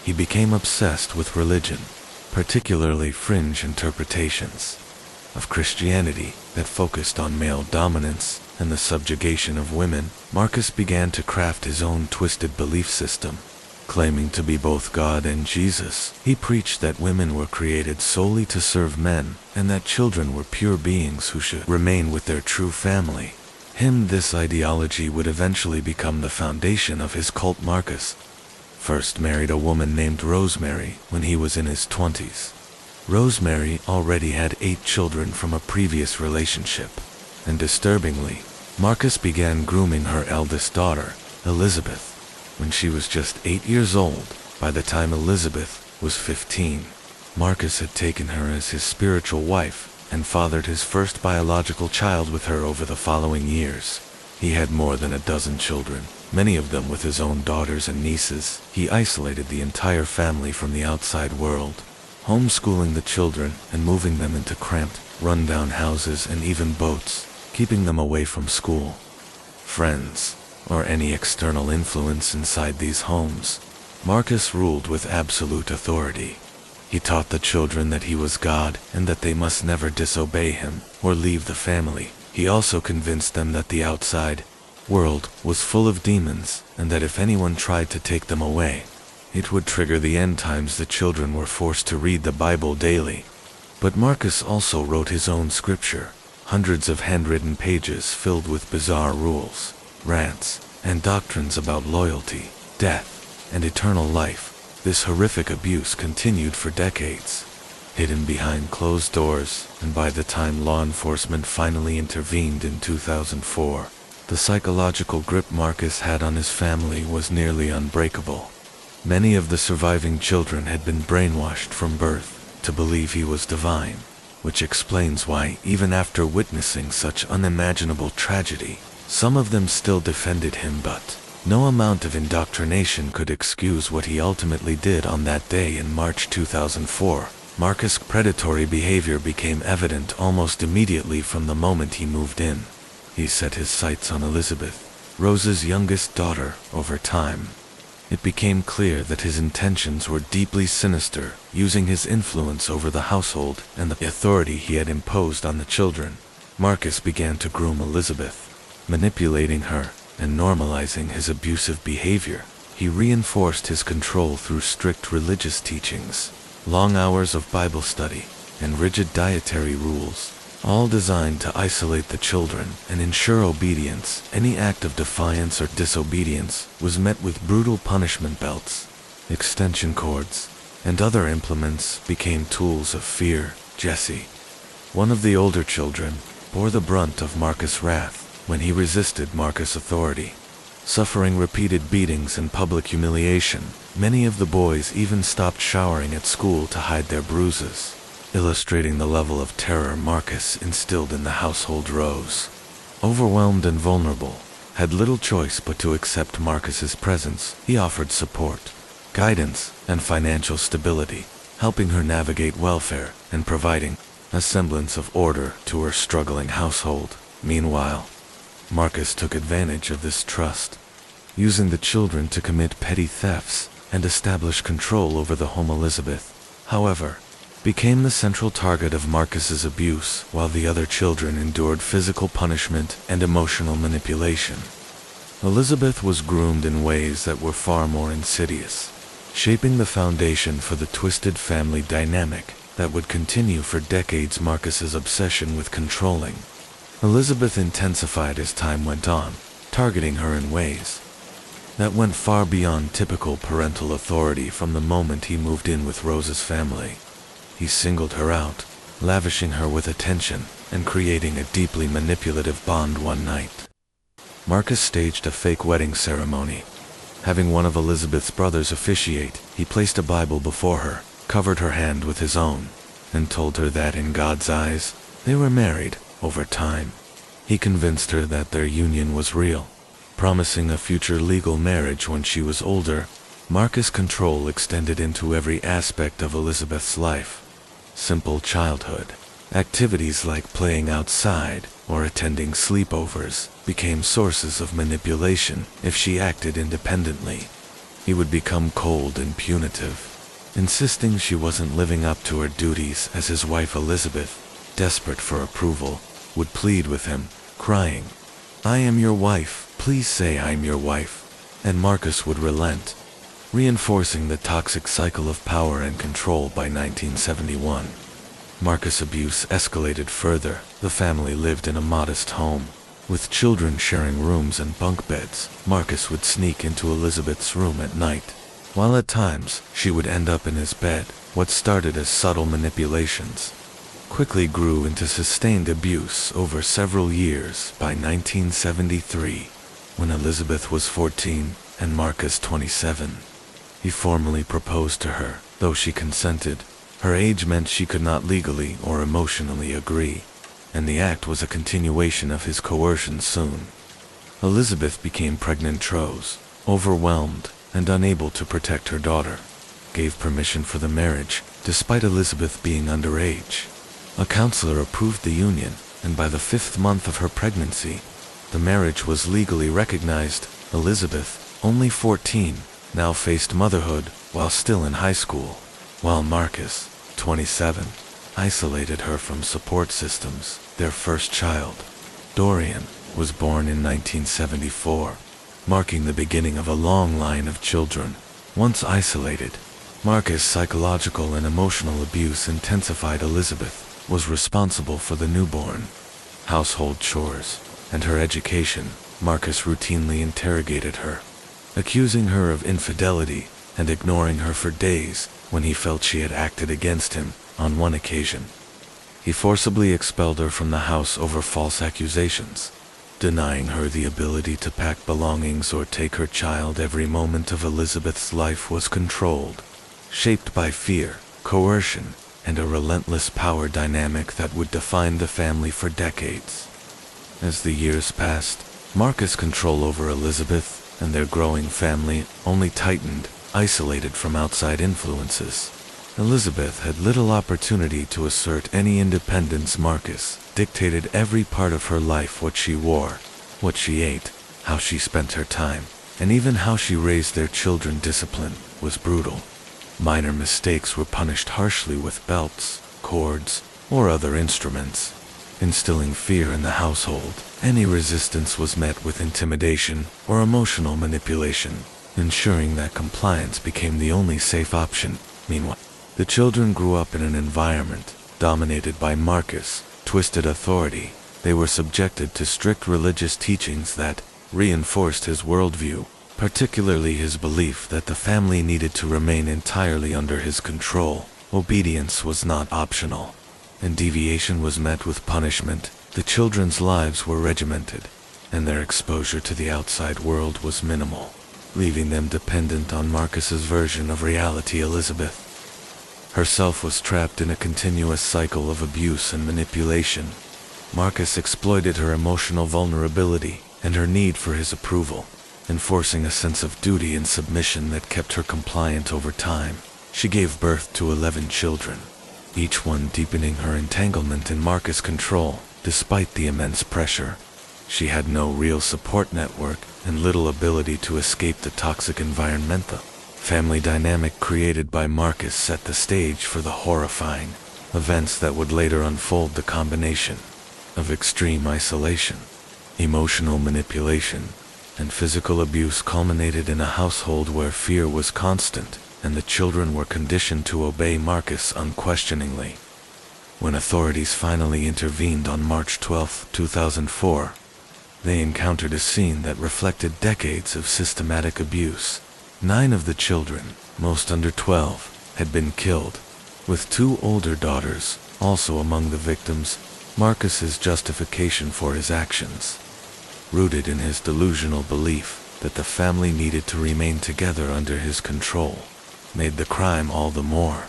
He became obsessed with religion, particularly fringe interpretations of Christianity that focused on male dominance and the subjugation of women. Marcus began to craft his own twisted belief system, claiming to be both God and Jesus. He preached that women were created solely to serve men, and that children were pure beings who should remain with their true family. This ideology would eventually become the foundation of his cult. Marcus first married a woman named Rosemary when he was in his 20s. Rosemary already had 8 children from a previous relationship, and disturbingly, Marcus began grooming her eldest daughter, Elizabeth, when she was just 8 years old. By the time Elizabeth was 15, Marcus had taken her as his spiritual wife and fathered his first biological child with her. Over the following years, he had more than a dozen children, many of them with his own daughters and nieces. He isolated the entire family from the outside world, homeschooling the children and moving them into cramped, run-down houses and even boats, keeping them away from school, friends, or any external influence inside these homes. Marcus ruled with absolute authority. He taught the children that he was God and that they must never disobey him or leave the family. He also convinced them that the outside world was full of demons and that if anyone tried to take them away, it would trigger the end times. The children were forced to read the Bible daily. But Marcus also wrote his own scripture, hundreds of handwritten pages filled with bizarre rules, rants, and doctrines about loyalty, death, and eternal life. This horrific abuse continued for decades, hidden behind closed doors, and by the time law enforcement finally intervened in 2004, the psychological grip Marcus had on his family was nearly unbreakable. Many of the surviving children had been brainwashed from birth to believe he was divine, which explains why, even after witnessing such unimaginable tragedy, some of them still defended him. But no amount of indoctrination could excuse what he ultimately did on that day in March 2004. Marcus' predatory behavior became evident almost immediately from the moment he moved in. He set his sights on Elizabeth, Rose's youngest daughter, over time. It became clear that his intentions were deeply sinister, using his influence over the household and the authority he had imposed on the children. Marcus began to groom Elizabeth, manipulating her and normalizing his abusive behavior. He reinforced his control through strict religious teachings, long hours of Bible study, and rigid dietary rules, all designed to isolate the children and ensure obedience. Any act of defiance or disobedience was met with brutal punishment. Belts, extension cords, and other implements became tools of fear. Jesse, one of the older children, bore the brunt of Marcus' wrath when he resisted Marcus' authority. Suffering repeated beatings and public humiliation, many of the boys even stopped showering at school to hide their bruises, illustrating the level of terror Marcus instilled in the household. Rose, overwhelmed and vulnerable, had little choice but to accept Marcus's presence. He offered support, guidance, and financial stability, helping her navigate welfare and providing a semblance of order to her struggling household. Meanwhile, Marcus took advantage of this trust, using the children to commit petty thefts and establish control over the home. Elizabeth, however, became the central target of Marcus's abuse, while the other children endured physical punishment and emotional manipulation. Elizabeth was groomed in ways that were far more insidious, shaping the foundation for the twisted family dynamic that would continue for decades. Marcus's obsession with controlling Elizabeth intensified as time went on, targeting her in ways that went far beyond typical parental authority. From the moment he moved in with Rose's family, he singled her out, lavishing her with attention and creating a deeply manipulative bond. One night, Marcus staged a fake wedding ceremony. Having one of Elizabeth's brothers officiate, he placed a Bible before her, covered her hand with his own, and told her that in God's eyes, they were married. Over time, he convinced her that their union was real, promising a future legal marriage when she was older. Marcus' control extended into every aspect of Elizabeth's life. Simple childhood activities like playing outside or attending sleepovers became sources of manipulation. If she acted independently, he would become cold and punitive, insisting she wasn't living up to her duties as his wife. Elizabeth, desperate for approval, would plead with him, crying, "I am your wife, please say I'm your wife," and Marcus would relent, reinforcing the toxic cycle of power and control. By 1971, Marcus' abuse escalated further. The family lived in a modest home, with children sharing rooms and bunk beds. Marcus would sneak into Elizabeth's room at night, while at times she would end up in his bed. What started as subtle manipulations quickly grew into sustained abuse over several years. By 1973, when Elizabeth was 14 and Marcus 27, he formally proposed to her. Though she consented, her age meant she could not legally or emotionally agree, and the act was a continuation of his coercion. Soon, Elizabeth became pregnant. Rose, overwhelmed and unable to protect her daughter, gave permission for the marriage, despite Elizabeth being underage. A counselor approved the union, and by the 5th month of her pregnancy, the marriage was legally recognized. Elizabeth, only 14, now faced motherhood while still in high school, while Marcus, 27, isolated her from support systems. Their first child, Dorian, was born in 1974, marking the beginning of a long line of children. Once isolated, Marcus' psychological and emotional abuse intensified. Elizabeth was responsible for the newborn, household chores, and her education. Marcus routinely interrogated her, accusing her of infidelity and ignoring her for days. When he felt she had acted against him, on one occasion, he forcibly expelled her from the house over false accusations, denying her the ability to pack belongings or take her child. Every moment of Elizabeth's life was controlled, shaped by fear, coercion, and a relentless power dynamic that would define the family for decades. As the years passed, Marcus' control over Elizabeth and their growing family only tightened. Isolated from outside influences, Elizabeth had little opportunity to assert any independence. Marcus dictated every part of her life: what she wore, what she ate, how she spent her time, and even how she raised their children. Discipline was brutal. Minor mistakes were punished harshly with belts, cords, or other instruments, instilling fear in the household. Any resistance was met with intimidation or emotional manipulation, ensuring that compliance became the only safe option. Meanwhile, the children grew up in an environment dominated by Marcus' twisted authority. They were subjected to strict religious teachings that reinforced his worldview, particularly his belief that the family needed to remain entirely under his control. Obedience was not optional, and deviation was met with punishment. The children's lives were regimented, and their exposure to the outside world was minimal, leaving them dependent on Marcus's version of reality. Elizabeth herself was trapped in a continuous cycle of abuse and manipulation. Marcus exploited her emotional vulnerability and her need for his approval, enforcing a sense of duty and submission that kept her compliant. Over time, she gave birth to 11 children, each one deepening her entanglement in Marcus' control. Despite the immense pressure, she had no real support network and little ability to escape the toxic environment. The family dynamic created by Marcus set the stage for the horrifying events that would later unfold. The combination of extreme isolation, emotional manipulation, and physical abuse culminated in a household where fear was constant and the children were conditioned to obey Marcus unquestioningly. When authorities finally intervened on March 12, 2004, they encountered a scene that reflected decades of systematic abuse. 9 of the children, most under 12, had been killed, with 2 older daughters also among the victims. Marcus's justification for his actions, rooted in his delusional belief that the family needed to remain together under his control, made the crime all the more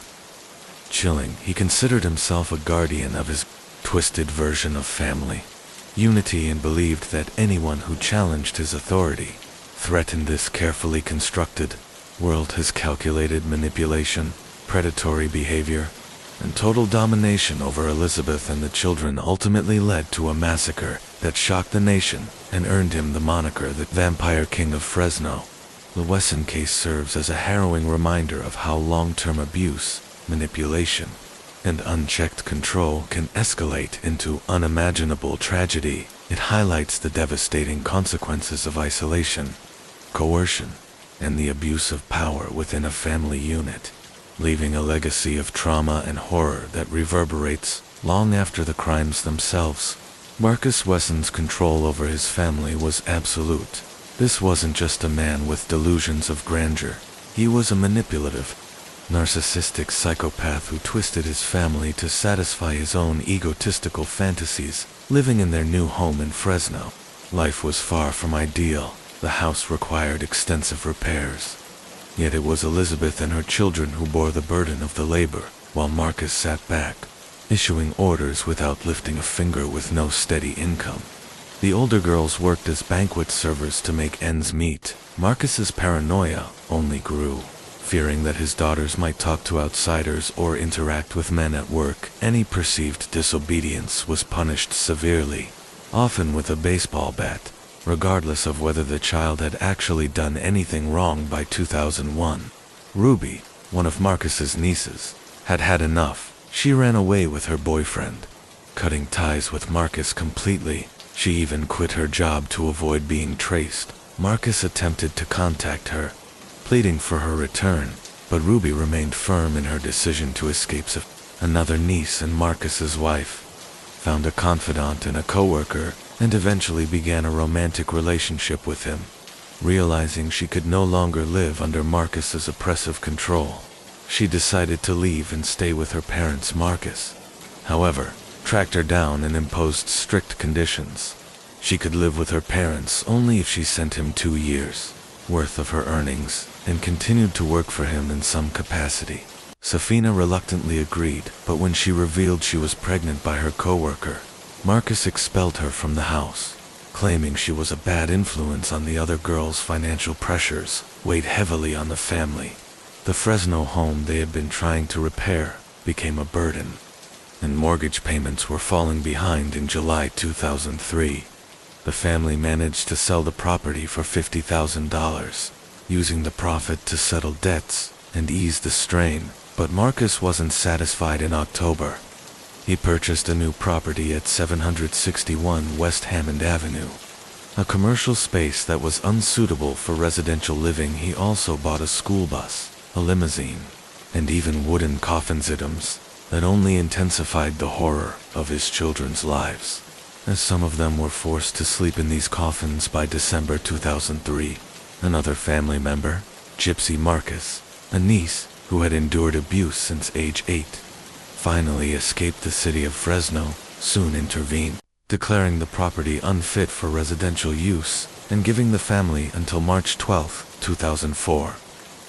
chilling. He considered himself a guardian of his twisted version of family unity and believed that anyone who challenged his authority threatened this carefully constructed world. His calculated manipulation, predatory behavior, and total domination over Elizabeth and the children ultimately led to a massacre that shocked the nation and earned him the moniker the Vampire King of Fresno. The Wesson case serves as a harrowing reminder of how long-term abuse, manipulation, and unchecked control can escalate into unimaginable tragedy. It highlights the devastating consequences of isolation, coercion, and the abuse of power within a family unit, leaving a legacy of trauma and horror that reverberates long after the crimes themselves. Marcus Wesson's control over his family was absolute. This wasn't just a man with delusions of grandeur. He was a manipulative, narcissistic psychopath who twisted his family to satisfy his own egotistical fantasies. Living in their new home in Fresno, life was far from ideal. The house required extensive repairs. Yet it was Elizabeth and her children who bore the burden of the labor, while Marcus sat back, issuing orders without lifting a finger. With no steady income, the older girls worked as banquet servers to make ends meet. Marcus's paranoia only grew, fearing that his daughters might talk to outsiders or interact with men at work. Any perceived disobedience was punished severely, often with a baseball bat, regardless of whether the child had actually done anything wrong. By 2001, Ruby, one of Marcus's nieces, had had enough. She ran away with her boyfriend, cutting ties with Marcus completely. She even quit her job to avoid being traced. Marcus attempted to contact her, pleading for her return, but Ruby remained firm in her decision to escape. Another niece and Marcus's wife found a confidant in a coworker and eventually began a romantic relationship with him. Realizing she could no longer live under Marcus's oppressive control, she decided to leave and stay with her parents. Marcus, however, tracked her down and imposed strict conditions. She could live with her parents only if she sent him 2 years' worth of her earnings and continued to work for him in some capacity. Safina reluctantly agreed, but when she revealed she was pregnant by her coworker, Marcus expelled her from the house, claiming she was a bad influence on the other girls. Financial pressures weighed heavily on the family, The Fresno home they had been trying to repair became a burden, and mortgage payments were falling behind. In July 2003, the family managed to sell the property for $50,000, using the profit to settle debts and ease the strain. But Marcus wasn't satisfied. In October, he purchased a new property at 761 West Hammond Avenue, a commercial space that was unsuitable for residential living. He also bought a school bus, a limousine, and even wooden coffins items that only intensified the horror of his children's lives, as some of them were forced to sleep in these coffins. By December 2003, another family member, Gypsy Marcus, a niece who had endured abuse since age 8, finally escaped the city of Fresno. Soon intervened, declaring the property unfit for residential use and giving the family until March 12, 2004,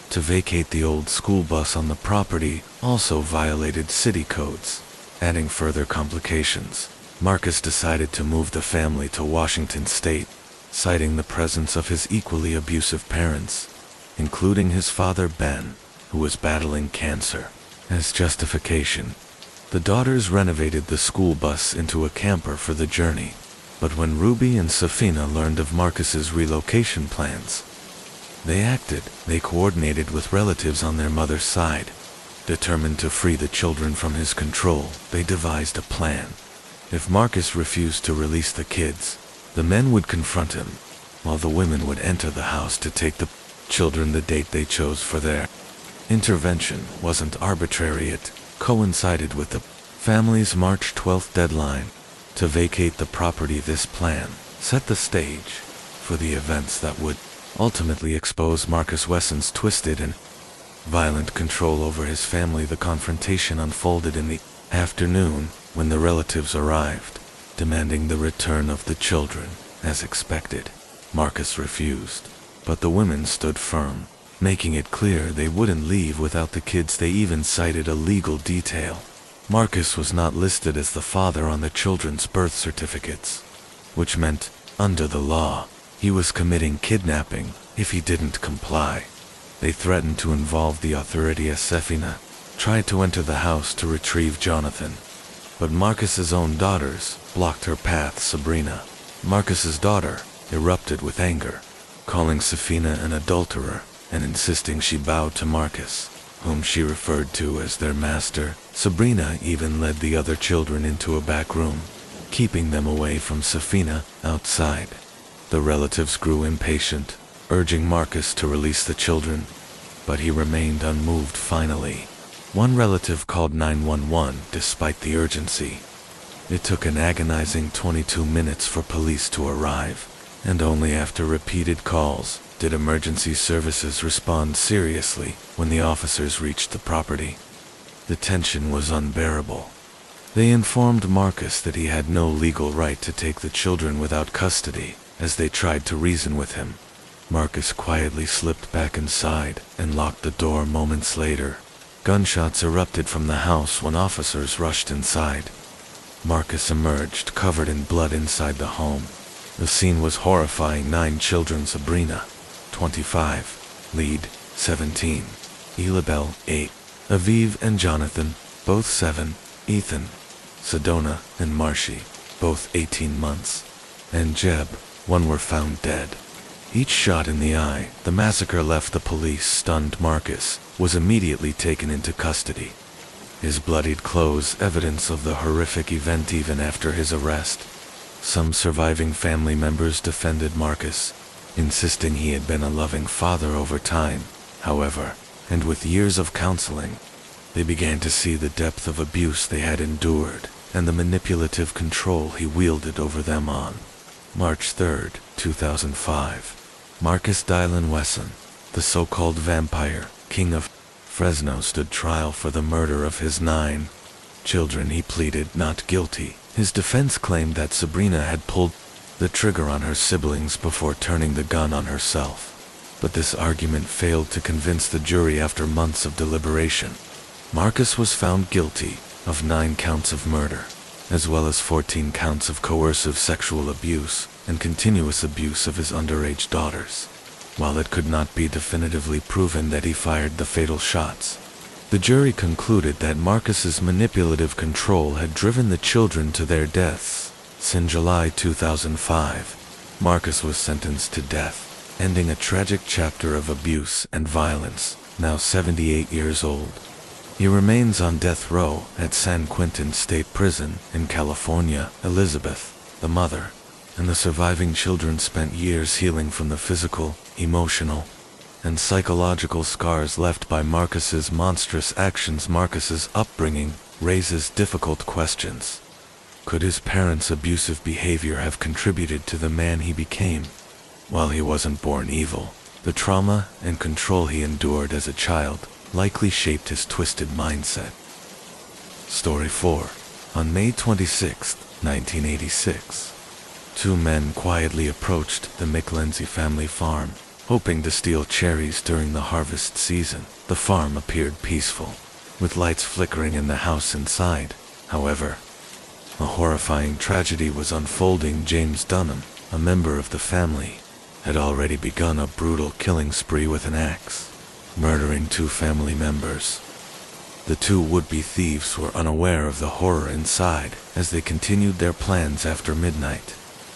to vacate. The old school bus on the property also violated city codes, adding further complications. Marcus decided to move the family to Washington State, citing the presence of his equally abusive parents, including his father Ben, who was battling cancer. As justification, the daughters renovated the school bus into a camper for the journey. But when Ruby and Safina learned of Marcus's relocation plans, they acted. They coordinated with relatives on their mother's side. Determined to free the children from his control, they devised a plan. If Marcus refused to release the kids, the men would confront him, while the women would enter the house to take the children. The date they chose for their intervention wasn't arbitrary. It coincided with the family's March 12th deadline to vacate the property. This plan set the stage for the events that would ultimately expose Marcus Wesson's twisted and violent control over his family. The confrontation unfolded in the afternoon when the relatives arrived, demanding the return of the children. As expected, Marcus refused, but the women stood firm, making it clear they wouldn't leave without the kids. They even cited a legal detail. Marcus was not listed as the father on the children's birth certificates, which meant, under the law, he was committing kidnapping if he didn't comply. They threatened to involve the authority as Safina tried to enter the house to retrieve Jonathan, but Marcus's own daughters blocked her path. Sabrina, Marcus's daughter, erupted with anger, calling Safina an adulterer and insisting she bowed to Marcus, whom she referred to as their master. Sabrina even led the other children into a back room, keeping them away from Safina outside. The relatives grew impatient, urging Marcus to release the children, but he remained unmoved. Finally, one relative called 911 despite the urgency. It took an agonizing 22 minutes for police to arrive, and only after repeated calls did emergency services respond seriously. When the officers reached the property, the tension was unbearable. They informed Marcus that he had no legal right to take the children without custody. As they tried to reason with him, Marcus quietly slipped back inside and locked the door. Moments later, gunshots erupted from the house. When officers rushed inside, Marcus emerged covered in blood inside the home. The scene was horrifying. 9 children: Sabrina, 25, Lead, 17, Elabelle, 8, Aviv and Jonathan, both 7, Ethan, Sedona and Marshy, both 18 months, and Jeb, 1 were found dead, each shot in the eye. The massacre left the police stunned. Marcus was immediately taken into custody, his bloodied clothes evidence of the horrific event. Even after his arrest, some surviving family members defended Marcus, insisting he had been a loving father. Over time, however, and with years of counseling, they began to see the depth of abuse they had endured and the manipulative control he wielded over them. On March 3, 2005, Marcus Dylan Wesson, the so-called vampire king of Fresno, stood trial for the murder of his 9 children. He pleaded not guilty. His defense claimed that Sabrina had pulled the trigger on her siblings before turning the gun on herself, but this argument failed to convince the jury. After months of deliberation, Marcus was found guilty of 9 counts of murder, as well as 14 counts of coercive sexual abuse and continuous abuse of his underage daughters. while it could not be definitively proven that he fired the fatal shots. The jury concluded that Marcus's manipulative control had driven the children to their deaths. In July 2005, Marcus was sentenced to death, ending a tragic chapter of abuse and violence, now 78 years old. He remains on death row at San Quentin State Prison in California. Elizabeth, the mother, and the surviving children spent years healing from the physical, emotional, and psychological scars left by Marcus's monstrous actions. Marcus's upbringing raises difficult questions. Could his parents' abusive behavior have contributed to the man he became? While he wasn't born evil, the trauma and control he endured as a child likely shaped his twisted mindset. Story 4. On May 26, 1986, two men quietly approached the McLenzie family farm, hoping to steal cherries during the harvest season. The farm appeared peaceful, with lights flickering in the house inside. However, a horrifying tragedy was unfolding. James Dunham, a member of the family, had already begun a brutal killing spree with an axe, murdering two family members. The two would-be thieves were unaware of the horror inside as they continued their plans after midnight.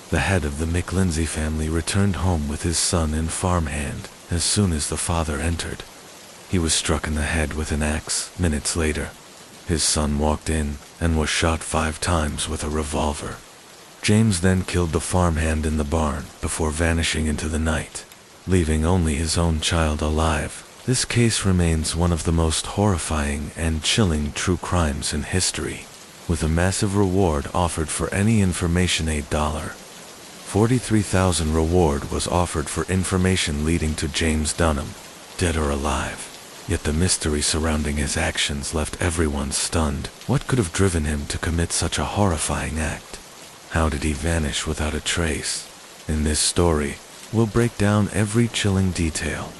The head of the McLenzie family returned home with his son in farmhand. As soon as the father entered, he was struck in the head with an axe. Minutes later, his son walked in and was shot 5 times with a revolver. James then killed the farmhand in the barn before vanishing into the night, leaving only his own child alive. This case remains one of the most horrifying and chilling true crimes in history, with a massive reward offered for any information. $43,000 reward was offered for information leading to James Dunham, dead or alive. Yet the mystery surrounding his actions left everyone stunned. What could have driven him to commit such a horrifying act? How did he vanish without a trace? In this story, we'll break down every chilling detail,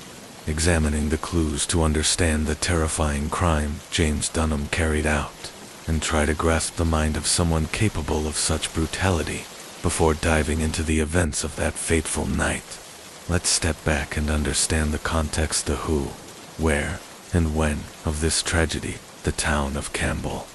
examining the clues to understand the terrifying crime James Dunham carried out, and try to grasp the mind of someone capable of such brutality. Before diving into the events of that fateful night, let's step back and understand the context, the who, where, and when of this tragedy. The town of Campbell,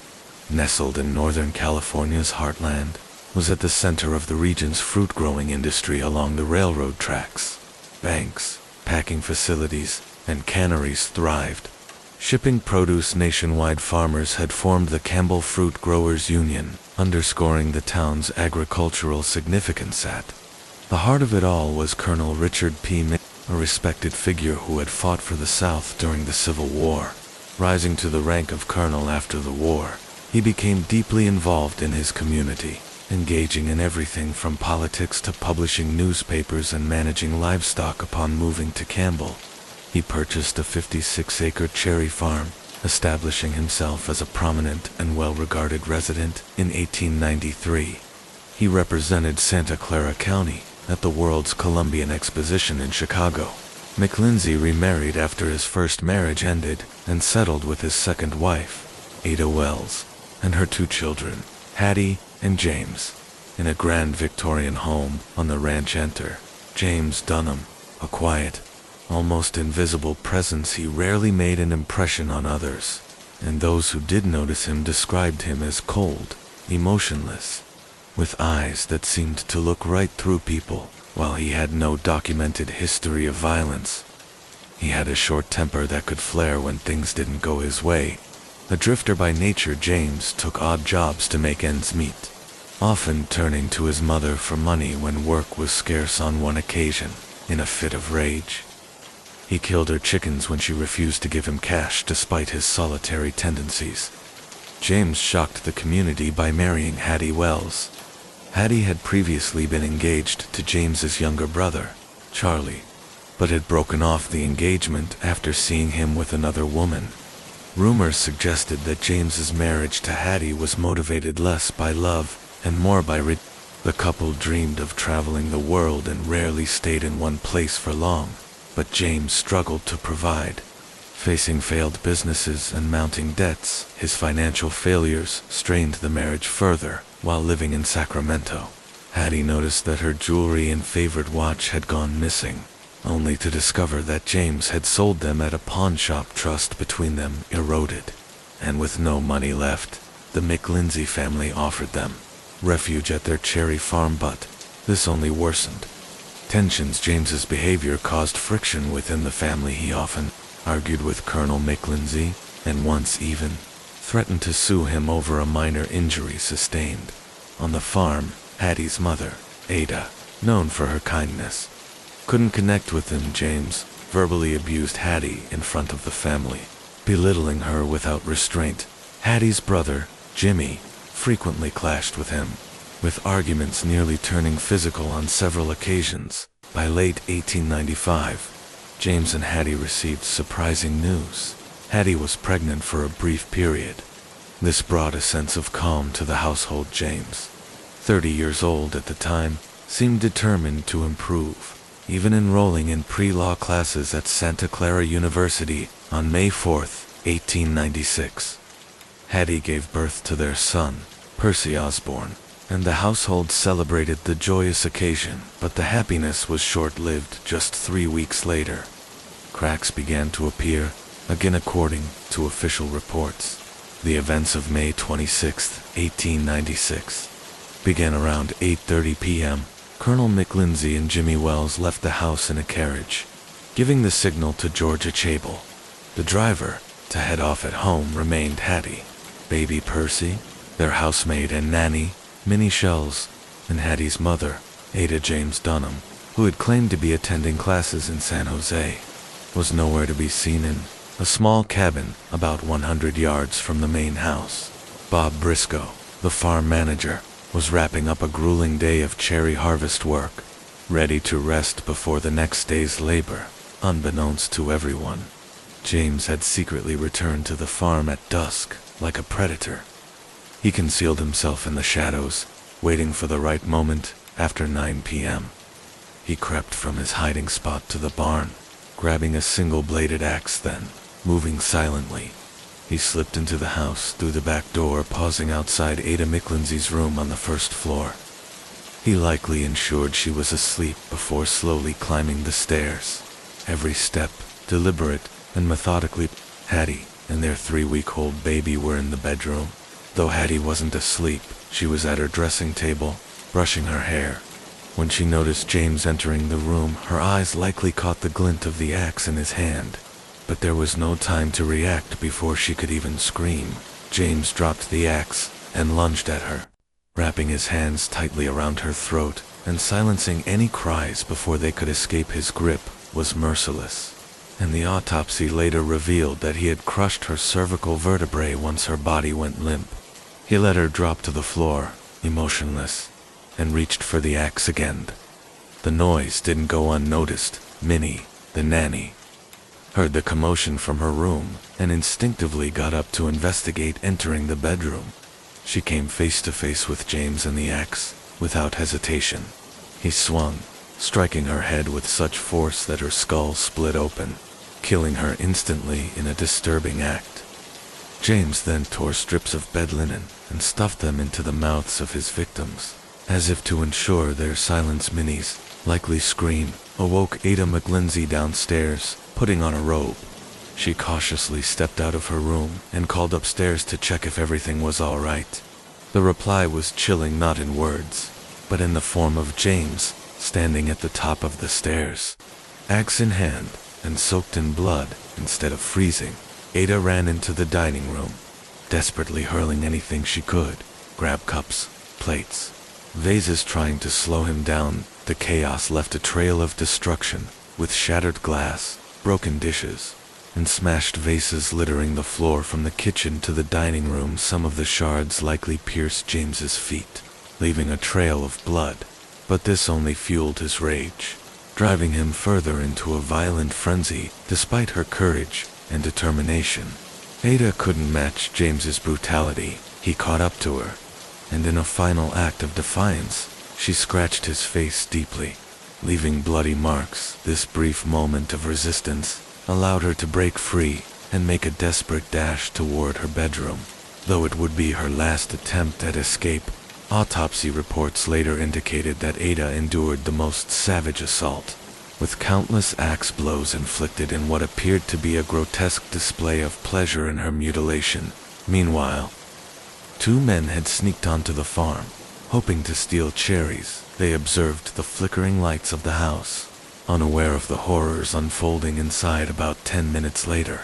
nestled in Northern California's heartland, was at the center of the region's fruit-growing industry along the railroad tracks. Banks, packing facilities, and canneries thrived, shipping produce nationwide. Farmers had formed the Campbell Fruit Growers Union, underscoring the town's agricultural significance. At the heart of it all was Colonel Richard P. Mick, a respected figure who had fought for the South during the Civil War. Rising to the rank of colonel after the war, he became deeply involved in his community, engaging in everything from politics to publishing newspapers and managing livestock. Upon moving to Campbell, he purchased a 56-acre cherry farm, establishing himself as a prominent and well-regarded resident. In 1893, he represented Santa Clara County at the World's Columbian Exposition in Chicago. McLenzie remarried after his first marriage ended and settled with his second wife, Ada Wells, and her 2 children, Hattie and James, in a grand Victorian home on the ranch. Enter James Dunham, a quiet, almost invisible presence. He rarely made an impression on others, and those who did notice him described him as cold, emotionless, with eyes that seemed to look right through people. While he had no documented history of violence, he had a short temper that could flare when things didn't go his way. A drifter by nature, James took odd jobs to make ends meet, often turning to his mother for money when work was scarce. On one occasion, in a fit of rage, he killed her chickens when she refused to give him cash despite his solitary tendencies. James shocked the community by marrying Hattie Wells. Hattie had previously been engaged to James's younger brother, Charlie, but had broken off the engagement after seeing him with another woman. Rumors suggested that James's marriage to Hattie was motivated less by love and more by the couple dreamed of traveling the world and rarely stayed in one place for long, but James struggled to provide. Facing failed businesses and mounting debts, his financial failures strained the marriage further. While living in Sacramento, Hattie noticed that her jewelry and favorite watch had gone missing. only to discover that James had sold them at a pawn shop. Trust between them eroded, and with no money left, the McLindsey family offered them refuge at their cherry farm, but this only worsened tensions. James's behavior caused friction within the family. He often argued with Colonel McLindsey, and once even threatened to sue him over a minor injury sustained on the farm. Hattie's mother, Ada, known for her kindness, couldn't connect with him. James verbally abused Hattie in front of the family, belittling her without restraint. Hattie's brother, Jimmy, frequently clashed with him, with arguments nearly turning physical on several occasions. By late 1895, James and Hattie received surprising news. Hattie was pregnant for a brief period. This brought a sense of calm to the household. James, 30 years old at the time, seemed determined to improve, even enrolling in pre-law classes at Santa Clara University on May 4, 1896. Hattie gave birth to their son, Percy Osborne, and the household celebrated the joyous occasion, but the happiness was short-lived. Just 3 weeks later, cracks began to appear, again according to official reports. The events of May 26, 1896, began around 8:30 p.m. Colonel McLindsey and Jimmy Wells left the house in a carriage, giving the signal to Georgia Chable, the driver, to head off. At home remained Hattie, baby Percy, their housemaid and nanny, Minnie Shells, and Hattie's mother, Ada. James Dunham, who had claimed to be attending classes in San Jose, was nowhere to be seen in a small cabin about 100 yards from the main house. Bob Briscoe, the farm manager, was wrapping up a grueling day of cherry harvest work, ready to rest before the next day's labor. Unbeknownst to everyone, James had secretly returned to the farm at dusk. Like a predator, he concealed himself in the shadows, waiting for the right moment. After 9 p.m., he crept from his hiding spot to the barn, grabbing a single-bladed axe. Then, moving silently, he slipped into the house through the back door, pausing outside Ada McLindsey's room on the first floor. He likely ensured she was asleep before slowly climbing the stairs, every step deliberate and methodically. Hattie and their 3-week-old baby were in the bedroom. Though Hattie wasn't asleep, she was at her dressing table, brushing her hair. When she noticed James entering the room, her eyes likely caught the glint of the axe in his hand. But there was no time to react before she could even scream. James dropped the axe and lunged at her, wrapping his hands tightly around her throat and silencing any cries before they could escape. His grip was merciless, and the autopsy later revealed that he had crushed her cervical vertebrae once her body went limp. He let her drop to the floor, emotionless, and reached for the axe again. The noise didn't go unnoticed. Minnie, the nanny, heard the commotion from her room and instinctively got up to investigate. Entering the bedroom, she came face to face with James and the axe. Without hesitation, he swung, striking her head with such force that her skull split open, killing her instantly in a disturbing act. James then tore strips of bed linen and stuffed them into the mouths of his victims, as if to ensure their silence. Minnie's likely scream awoke Ada McLindsey downstairs, putting on a robe. She cautiously stepped out of her room and called upstairs to check if everything was all right. The reply was chilling, not in words, but in the form of James, standing at the top of the stairs, axe in hand and soaked in blood. Instead of freezing, Ada ran into the dining room, desperately hurling anything she could, grab cups, plates, vases, trying to slow him down. The chaos left a trail of destruction, with shattered glass, broken dishes, and smashed vases littering the floor from the kitchen to the dining room. Some of the shards likely pierced James's feet, leaving a trail of blood, but this only fueled his rage, driving him further into a violent frenzy. Despite her courage and determination, Ada couldn't match James's brutality. He caught up to her, and in a final act of defiance, she scratched his face deeply, leaving bloody marks. This brief moment of resistance allowed her to break free and make a desperate dash toward her bedroom, though it would be her last attempt at escape. Autopsy reports later indicated that Ada endured the most savage assault. with countless axe blows inflicted in what appeared to be a grotesque display of pleasure in her mutilation. Meanwhile, two men had sneaked onto the farm, hoping to steal cherries. They observed the flickering lights of the house, unaware of the horrors unfolding inside. About 10 minutes later,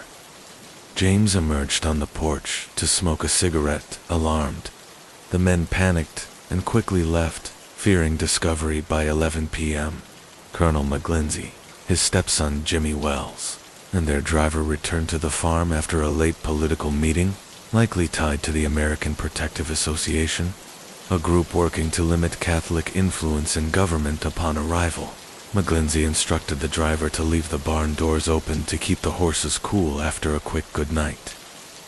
James emerged on the porch to smoke a cigarette, alarmed. The men panicked and quickly left, fearing discovery. By 11 p.m., Colonel McGlinchey, his stepson Jimmy Wells, and their driver returned to the farm after a late political meeting, likely tied to the American Protective Association, a group working to limit Catholic influence in government. Upon arrival, McGlinchey instructed the driver to leave the barn doors open to keep the horses cool. After a quick goodnight,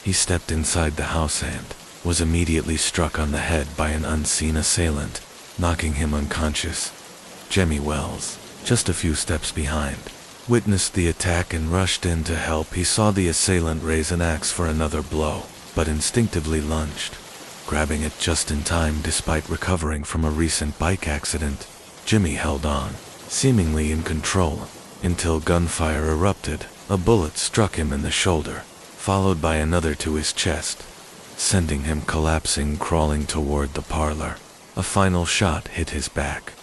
he stepped inside the house and was immediately struck on the head by an unseen assailant, knocking him unconscious. Jimmy Wells, just a few steps behind, witnessed the attack and rushed in to help. He saw the assailant raise an axe for another blow, but instinctively lunged, grabbing it just in time. Despite recovering from a recent bike accident, Jimmy held on, seemingly in control, until gunfire erupted. A bullet struck him in the shoulder, followed by another to his chest, sending him collapsing, crawling toward the parlor. A final shot hit his back,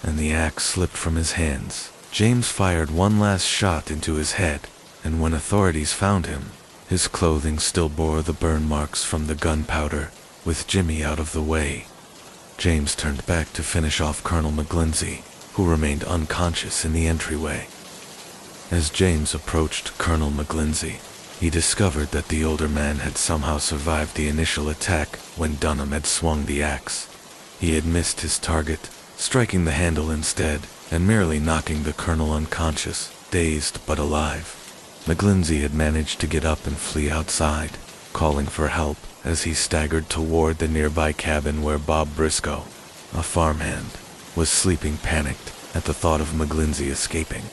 and the axe slipped from his hands. James fired one last shot into his head, and when authorities found him, his clothing still bore the burn marks from the gunpowder. With Jimmy out of the way, James turned back to finish off Colonel McGlinchey, who remained unconscious in the entryway. As James approached Colonel McGlinchey, he discovered that the older man had somehow survived the initial attack. When Dunham had swung the axe, he had missed his target, striking the handle instead, and merely knocking the colonel unconscious. Dazed but alive, McGlinchey had managed to get up and flee outside, calling for help as he staggered toward the nearby cabin where Bob Briscoe, a farmhand, was sleeping, panicked at the thought of McGlinchey escaping.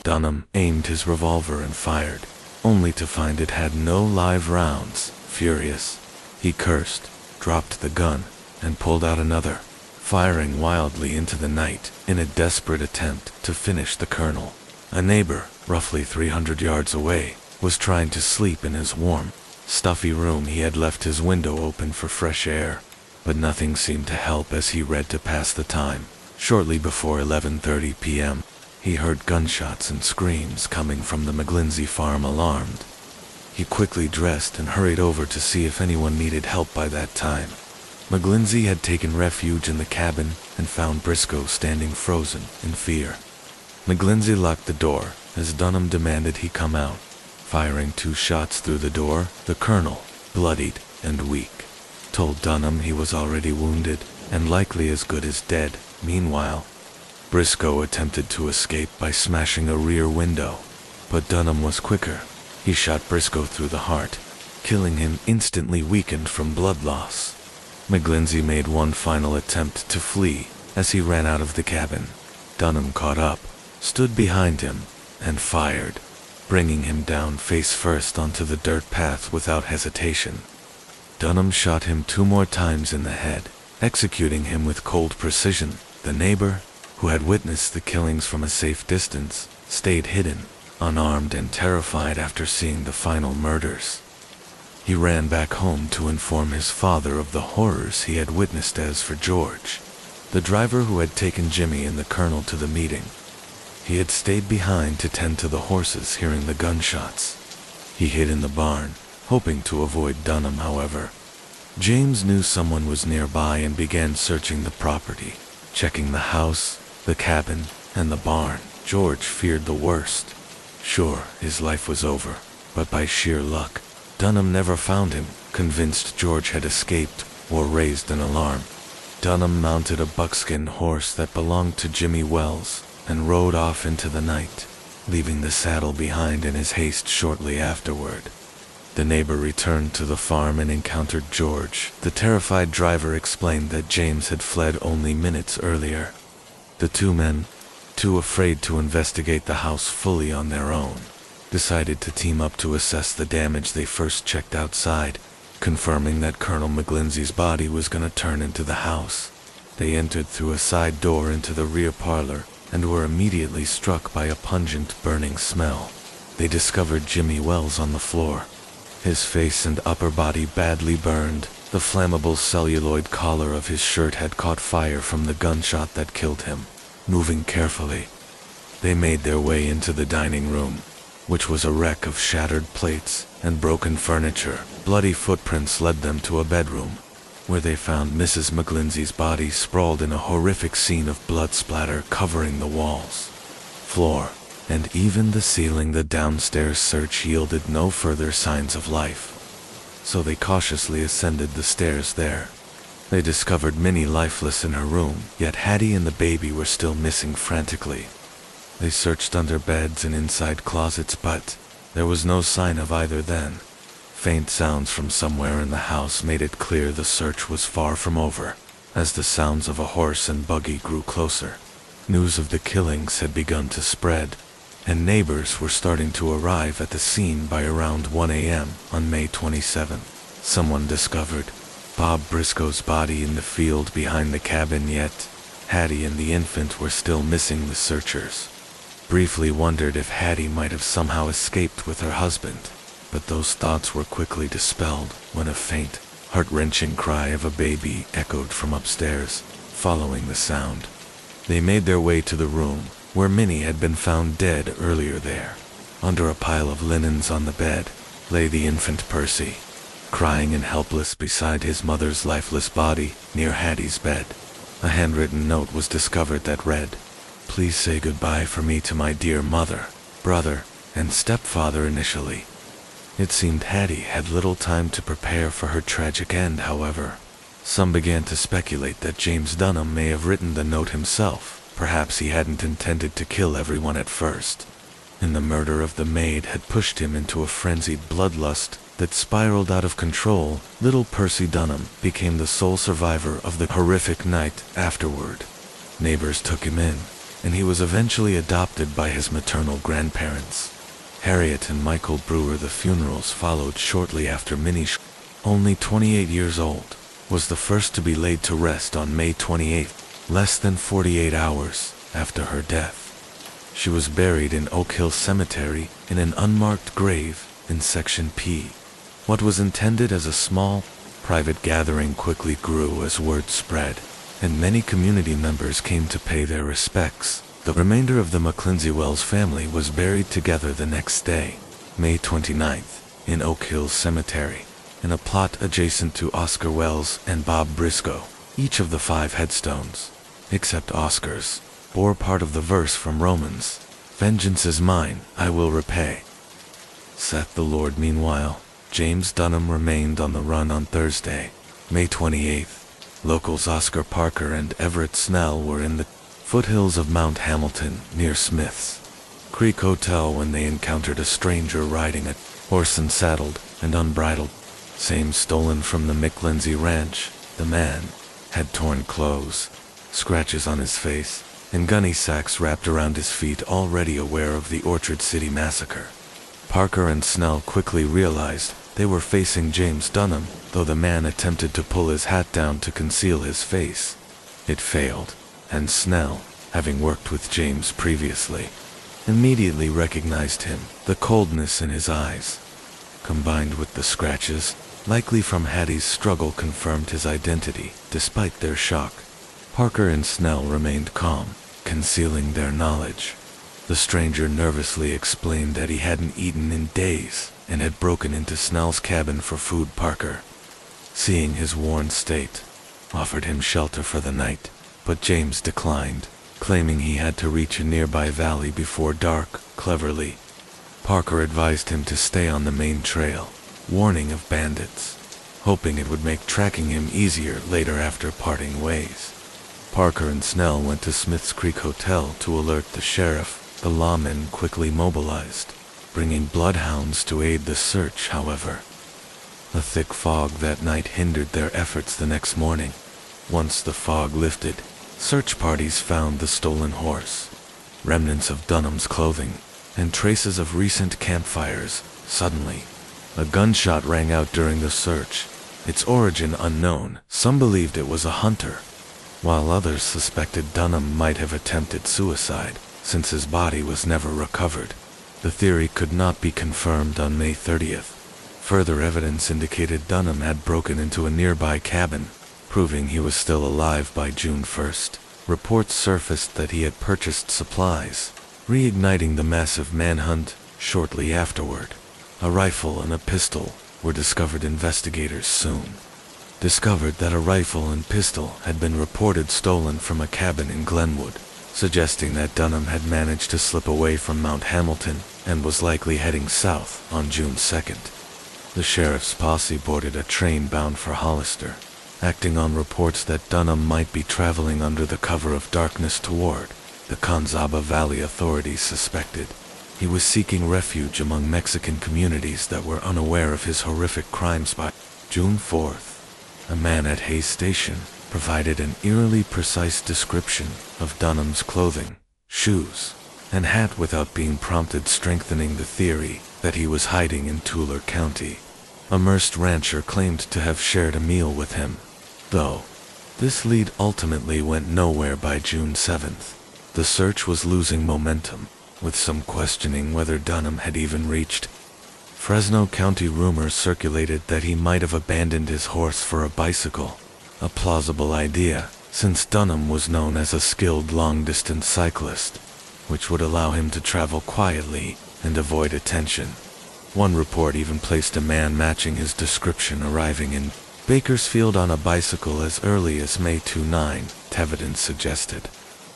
Dunham aimed his revolver and fired, only to find it had no live rounds. Furious, he cursed, dropped the gun, and pulled out another, firing wildly into the night in a desperate attempt to finish the colonel. A neighbor, roughly 300 yards away, was trying to sleep in his warm, stuffy room. He had left his window open for fresh air, but nothing seemed to help as he read to pass the time. Shortly before 11:30 p.m., he heard gunshots and screams coming from the McGlinchey farm. Alarmed, he quickly dressed and hurried over to see if anyone needed help. By that time, McGlinchey had taken refuge in the cabin and found Briscoe standing frozen in fear. McGlinchey locked the door as Dunham demanded he come out, firing 2 shots through the door. The colonel, bloodied and weak, told Dunham he was already wounded and likely as good as dead. Meanwhile, Briscoe attempted to escape by smashing a rear window, but Dunham was quicker. He shot Briscoe through the heart, killing him instantly, weakened from blood loss. McGlinchey made one final attempt to flee as he ran out of the cabin. Dunham caught up, stood behind him, and fired, bringing him down face first onto the dirt path without hesitation. Dunham shot him 2 more times in the head, executing him with cold precision. The neighbor, who had witnessed the killings from a safe distance, stayed hidden, unarmed and terrified after seeing the final murders. He ran back home to inform his father of the horrors he had witnessed. As for George, the driver who had taken Jimmy and the colonel to the meeting, he had stayed behind to tend to the horses. Hearing the gunshots, he hid in the barn, hoping to avoid Dunham. However, James knew someone was nearby and began searching the property, checking the house, the cabin, and the barn. George feared the worst. Sure, his life was over, but by sheer luck, Dunham never found him. Convinced George had escaped or raised an alarm, Dunham mounted a buckskin horse that belonged to Jimmy Wells and rode off into the night, leaving the saddle behind in his haste. Shortly afterward, the neighbor returned to the farm and encountered George. The terrified driver explained that James had fled only minutes earlier. The 2 men, too afraid to investigate the house fully on their own, decided to team up to assess the damage. They first checked outside, confirming that Colonel McGlinchey's body was going to turn into the house. They entered through a side door into the rear parlor, and were immediately struck by a pungent, burning smell. They discovered Jimmy Wells on the floor, his face and upper body badly burned. The flammable celluloid collar of his shirt had caught fire from the gunshot that killed him. Moving carefully, they made their way into the dining room, which was a wreck of shattered plates and broken furniture. Bloody footprints led them to a bedroom, where they found Mrs. McGlindsey's body sprawled in a horrific scene of blood splatter covering the walls, floor, and even the ceiling. The downstairs search yielded no further signs of life, so they cautiously ascended the stairs there. They discovered Minnie lifeless in her room, yet Hattie and the baby were still missing frantically. They searched under beds and inside closets, but there was no sign of either then. Faint sounds from somewhere in the house made it clear the search was far from over. As the sounds of a horse and buggy grew closer, news of the killings had begun to spread, and neighbors were starting to arrive at the scene. By around 1 a.m. on May 27th, someone discovered Bob Briscoe's body in the field behind the cabin, yet Hattie and the infant were still missing. The searchers briefly wondered if Hattie might have somehow escaped with her husband, but those thoughts were quickly dispelled when a faint, heart-wrenching cry of a baby echoed from upstairs. Following the sound, they made their way to the room where Minnie had been found dead earlier. There, under a pile of linens on the bed, lay the infant Percy, crying and helpless beside his mother's lifeless body near Hattie's bed. A handwritten note was discovered that read, "Please say goodbye for me to my dear mother, brother, and stepfather." Initially, it seemed Hattie had little time to prepare for her tragic end. However, some began to speculate that James Dunham may have written the note himself. Perhaps he hadn't intended to kill everyone at first, and the murder of the maid had pushed him into a frenzied bloodlust that spiraled out of control. Little Percy Dunham became the sole survivor of the horrific night. Afterward, neighbors took him in, and he was eventually adopted by his maternal grandparents, Harriet and Michael Brewer. The funerals followed shortly after. Minnie, only 28 years old, was the first to be laid to rest on May 28th, less than 48 hours after her death. She was buried in Oak Hill Cemetery in an unmarked grave in Section P. What was intended as a small, private gathering quickly grew as word spread, and many community members came to pay their respects. The remainder of the McGlindsey Wells family was buried together the next day, May 29th, in Oak Hill Cemetery, in a plot adjacent to Oscar Wells and Bob Briscoe. Each of the 5 headstones, except Oscar's, bore part of the verse from Romans, "Vengeance is mine, I will repay," saith the Lord. Meanwhile, James Dunham remained on the run. On Thursday, May 28th, locals Oscar Parker and Everett Snell were in the foothills of Mount Hamilton near Smith's Creek Hotel when they encountered a stranger riding a horse unsaddled and unbridled. Same stolen from the McGlindsey ranch. The man had torn clothes, scratches on his face, and gunny sacks wrapped around his feet. Already aware of the Orchard City massacre, Parker and Snell quickly realized they were facing James Dunham, though the man attempted to pull his hat down to conceal his face. It failed, and Snell, having worked with James previously, immediately recognized him. The coldness in his eyes, combined with the scratches, likely from Hattie's struggle, confirmed his identity. Despite their shock, Parker and Snell remained calm, concealing their knowledge. The stranger nervously explained that he hadn't eaten in days and had broken into Snell's cabin for food. Parker, seeing his worn state, offered him shelter for the night, but James declined, claiming he had to reach a nearby valley before dark. Cleverly, Parker advised him to stay on the main trail, warning of bandits, hoping it would make tracking him easier later. After parting ways, Parker and Snell went to Smith's Creek Hotel to alert the sheriff. The lawmen quickly mobilized, bringing bloodhounds to aid the search. However, a thick fog that night hindered their efforts. The next morning, once the fog lifted, search parties found the stolen horse, remnants of Dunham's clothing, and traces of recent campfires. Suddenly, a gunshot rang out during the search, its origin unknown. Some believed it was a hunter, while others suspected Dunham might have attempted suicide, since his body was never recovered. The theory could not be confirmed on May 30th. Further evidence indicated Dunham had broken into a nearby cabin, proving he was still alive by June 1st. Reports surfaced that he had purchased supplies, reigniting the massive manhunt shortly afterward. A rifle and a pistol were discovered. Investigators soon discovered that a rifle and pistol had been reported stolen from a cabin in Glenwood, suggesting that Dunham had managed to slip away from Mount Hamilton and was likely heading south on June 2nd. The sheriff's posse boarded a train bound for Hollister, acting on reports that Dunham might be traveling under the cover of darkness toward the Canzaba Valley. Authorities suspected he was seeking refuge among Mexican communities that were unaware of his horrific crimes. By June 4th, a man at Hayes Station provided an eerily precise description of Dunham's clothing, shoes, and hat without being prompted, strengthening the theory that he was hiding in Tulare County. A Merced rancher claimed to have shared a meal with him, though this lead ultimately went nowhere. By June 7th, the search was losing momentum, with some questioning whether Dunham had even reached Fresno County. Rumors circulated that he might have abandoned his horse for a bicycle, a plausible idea, since Dunham was known as a skilled long-distance cyclist, which would allow him to travel quietly and avoid attention. One report even placed a man matching his description arriving in Bakersfield on a bicycle as early as May 29, evidence suggested.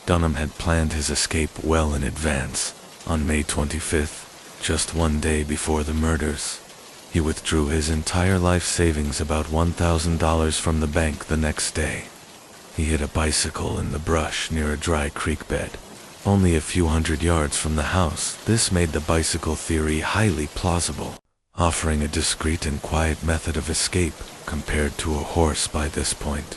Dunham had planned his escape well in advance. On May 25th, just one day before the murders, he withdrew his entire life savings, about $1,000, from the bank the next day. He hid a bicycle in the brush near a dry creek bed, only a few hundred yards from the house. This made the bicycle theory highly plausible, offering a discreet and quiet method of escape compared to a horse. By this point,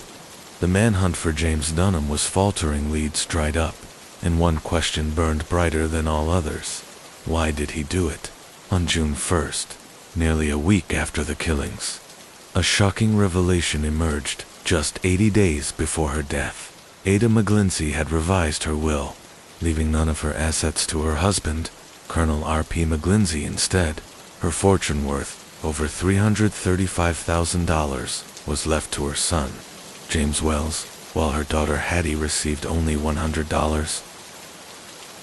the manhunt for James Dunham was faltering. Leads dried up, and one question burned brighter than all others. Why did he do it? On June 1st, nearly a week after the killings, a shocking revelation emerged. Just 80 days before her death, Ada McGlinchey had revised her will, leaving none of her assets to her husband, Colonel R.P. McGlinchey. Instead, her fortune worth over $335,000 was left to her son, James Wells, while her daughter Hattie received only $100.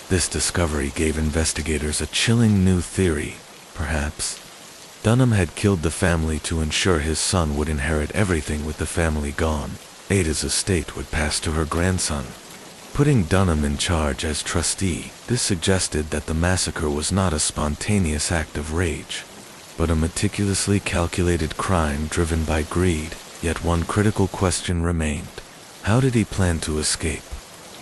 This discovery gave investigators a chilling new theory. Perhaps Dunham had killed the family to ensure his son would inherit everything. With the family gone, Ada's estate would pass to her grandson, putting Dunham in charge as trustee. This suggested that the massacre was not a spontaneous act of rage, but a meticulously calculated crime driven by greed. Yet one critical question remained. How did he plan to escape?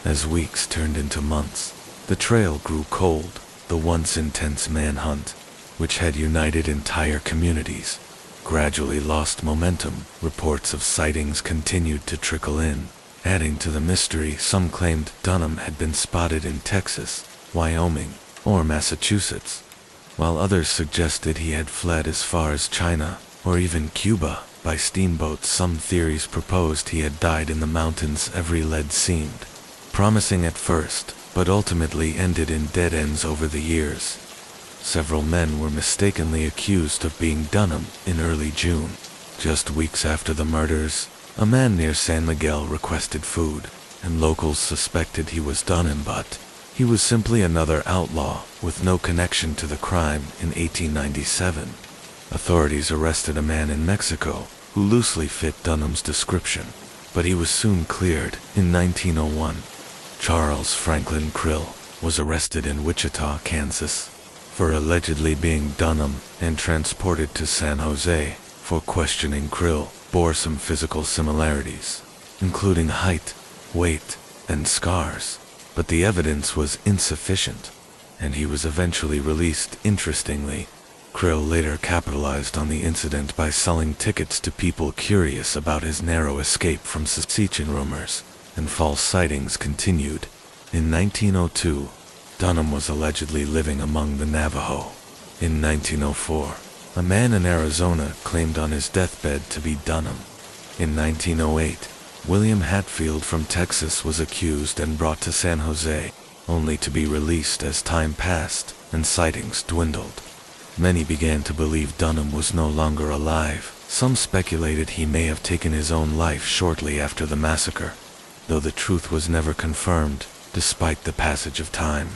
As weeks turned into months, the trail grew cold. The once intense manhunt, which had united entire communities, gradually lost momentum. Reports of sightings continued to trickle in, adding to the mystery. Some claimed Dunham had been spotted in Texas, Wyoming, or Massachusetts, while others suggested he had fled as far as China, or even Cuba, by steamboat. Some theories proposed he had died in the mountains. Every lead seemed promising at first, but ultimately ended in dead ends over the years. Several men were mistakenly accused of being Dunham. In early June, just weeks after the murders, a man near San Miguel requested food, and locals suspected he was Dunham, but he was simply another outlaw with no connection to the crime. In 1897, authorities arrested a man in Mexico who loosely fit Dunham's description, but he was soon cleared. In 1901, Charles Franklin Krill was arrested in Wichita, Kansas, for allegedly being Dunham and transported to San Jose. For questioning, Krill bore some physical similarities, including height, weight, and scars, but the evidence was insufficient, and he was eventually released. Interestingly, Krill later capitalized on the incident by selling tickets to people curious about his narrow escape from Saskatchewan. Rumors and false sightings continued. In 1902, Dunham was allegedly living among the Navajo. In 1904, a man in Arizona claimed on his deathbed to be Dunham. In 1908, William Hatfield from Texas was accused and brought to San Jose, only to be released as time passed and sightings dwindled. Many began to believe Dunham was no longer alive. Some speculated he may have taken his own life shortly after the massacre, though the truth was never confirmed, despite the passage of time.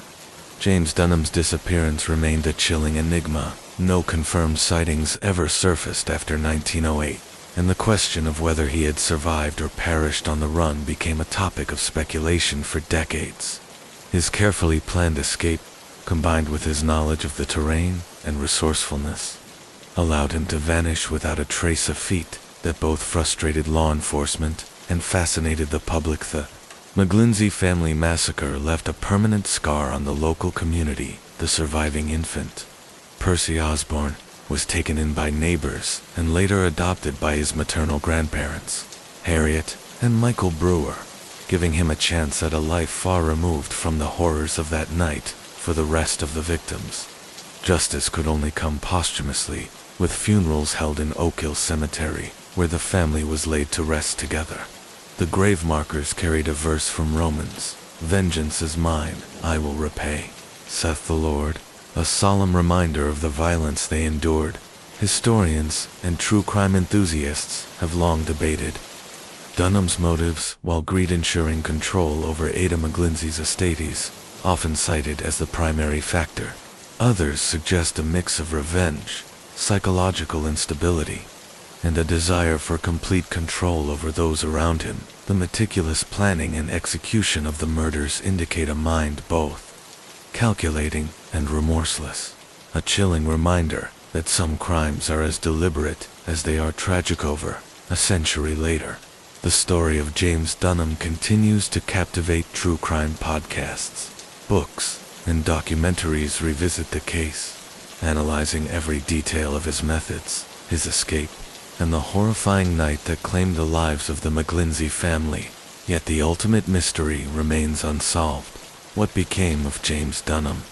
James Dunham's disappearance remained a chilling enigma. No confirmed sightings ever surfaced after 1908, and the question of whether he had survived or perished on the run became a topic of speculation for decades. His carefully planned escape, combined with his knowledge of the terrain and resourcefulness, allowed him to vanish without a trace of feat that both frustrated law enforcement and fascinated the public. The McGlinchey family massacre left a permanent scar on the local community. The surviving infant, Percy Osborne, was taken in by neighbors and later adopted by his maternal grandparents, Harriet and Michael Brewer, giving him a chance at a life far removed from the horrors of that night for the rest of the victims. Justice could only come posthumously, with funerals held in Oak Hill Cemetery, where the family was laid to rest together. The grave markers carried a verse from Romans: "Vengeance is mine, I will repay, saith the Lord," a solemn reminder of the violence they endured. Historians and true crime enthusiasts have long debated Dunham's motives, while greed ensuring control over Ada McGlinchey's estate is often cited as the primary factor. Others suggest a mix of revenge, psychological instability, and a desire for complete control over those around him. The meticulous planning and execution of the murders indicate a mind both calculating and remorseless, a chilling reminder that some crimes are as deliberate as they are tragic. Over a century later, the story of James Dunham continues to captivate true crime podcasts, books, and documentaries revisit the case, analyzing every detail of his methods, his escape, and the horrifying night that claimed the lives of the McGlinchey family. Yet the ultimate mystery remains unsolved. What became of James Dunham?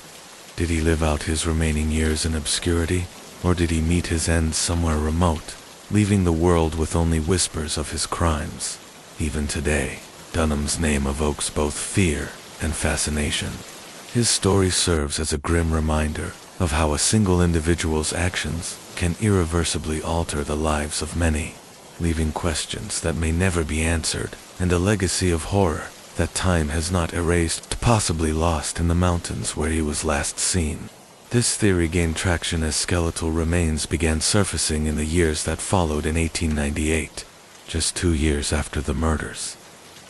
Did he live out his remaining years in obscurity, or did he meet his end somewhere remote, leaving the world with only whispers of his crimes? Even today, Dunham's name evokes both fear and fascination. His story serves as a grim reminder of how a single individual's actions can irreversibly alter the lives of many, leaving questions that may never be answered, and a legacy of horror that time has not erased, possibly lost in the mountains where he was last seen. This theory gained traction as skeletal remains began surfacing in the years that followed. In 1898, just 2 years after the murders,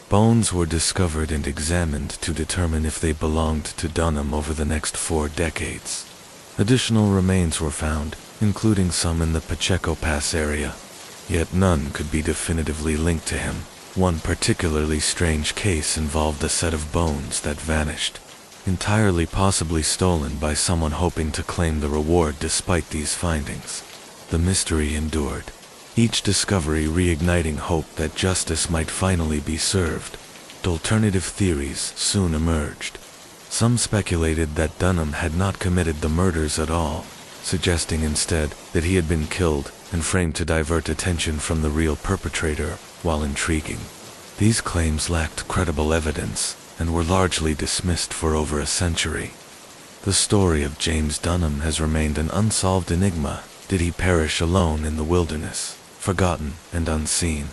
bones were discovered and examined to determine if they belonged to Dunham. Over the next 4 decades, additional remains were found, including some in the Pacheco Pass area, yet none could be definitively linked to him. One particularly strange case involved a set of bones that vanished, entirely possibly stolen by someone hoping to claim the reward. Despite these findings, the mystery endured, each discovery reigniting hope that justice might finally be served. Alternative theories soon emerged. Some speculated that Dunham had not committed the murders at all, suggesting instead that he had been killed and framed to divert attention from the real perpetrator. While intriguing, these claims lacked credible evidence and were largely dismissed for over a century. The story of James Dunham has remained an unsolved enigma. Did he perish alone in the wilderness, forgotten and unseen?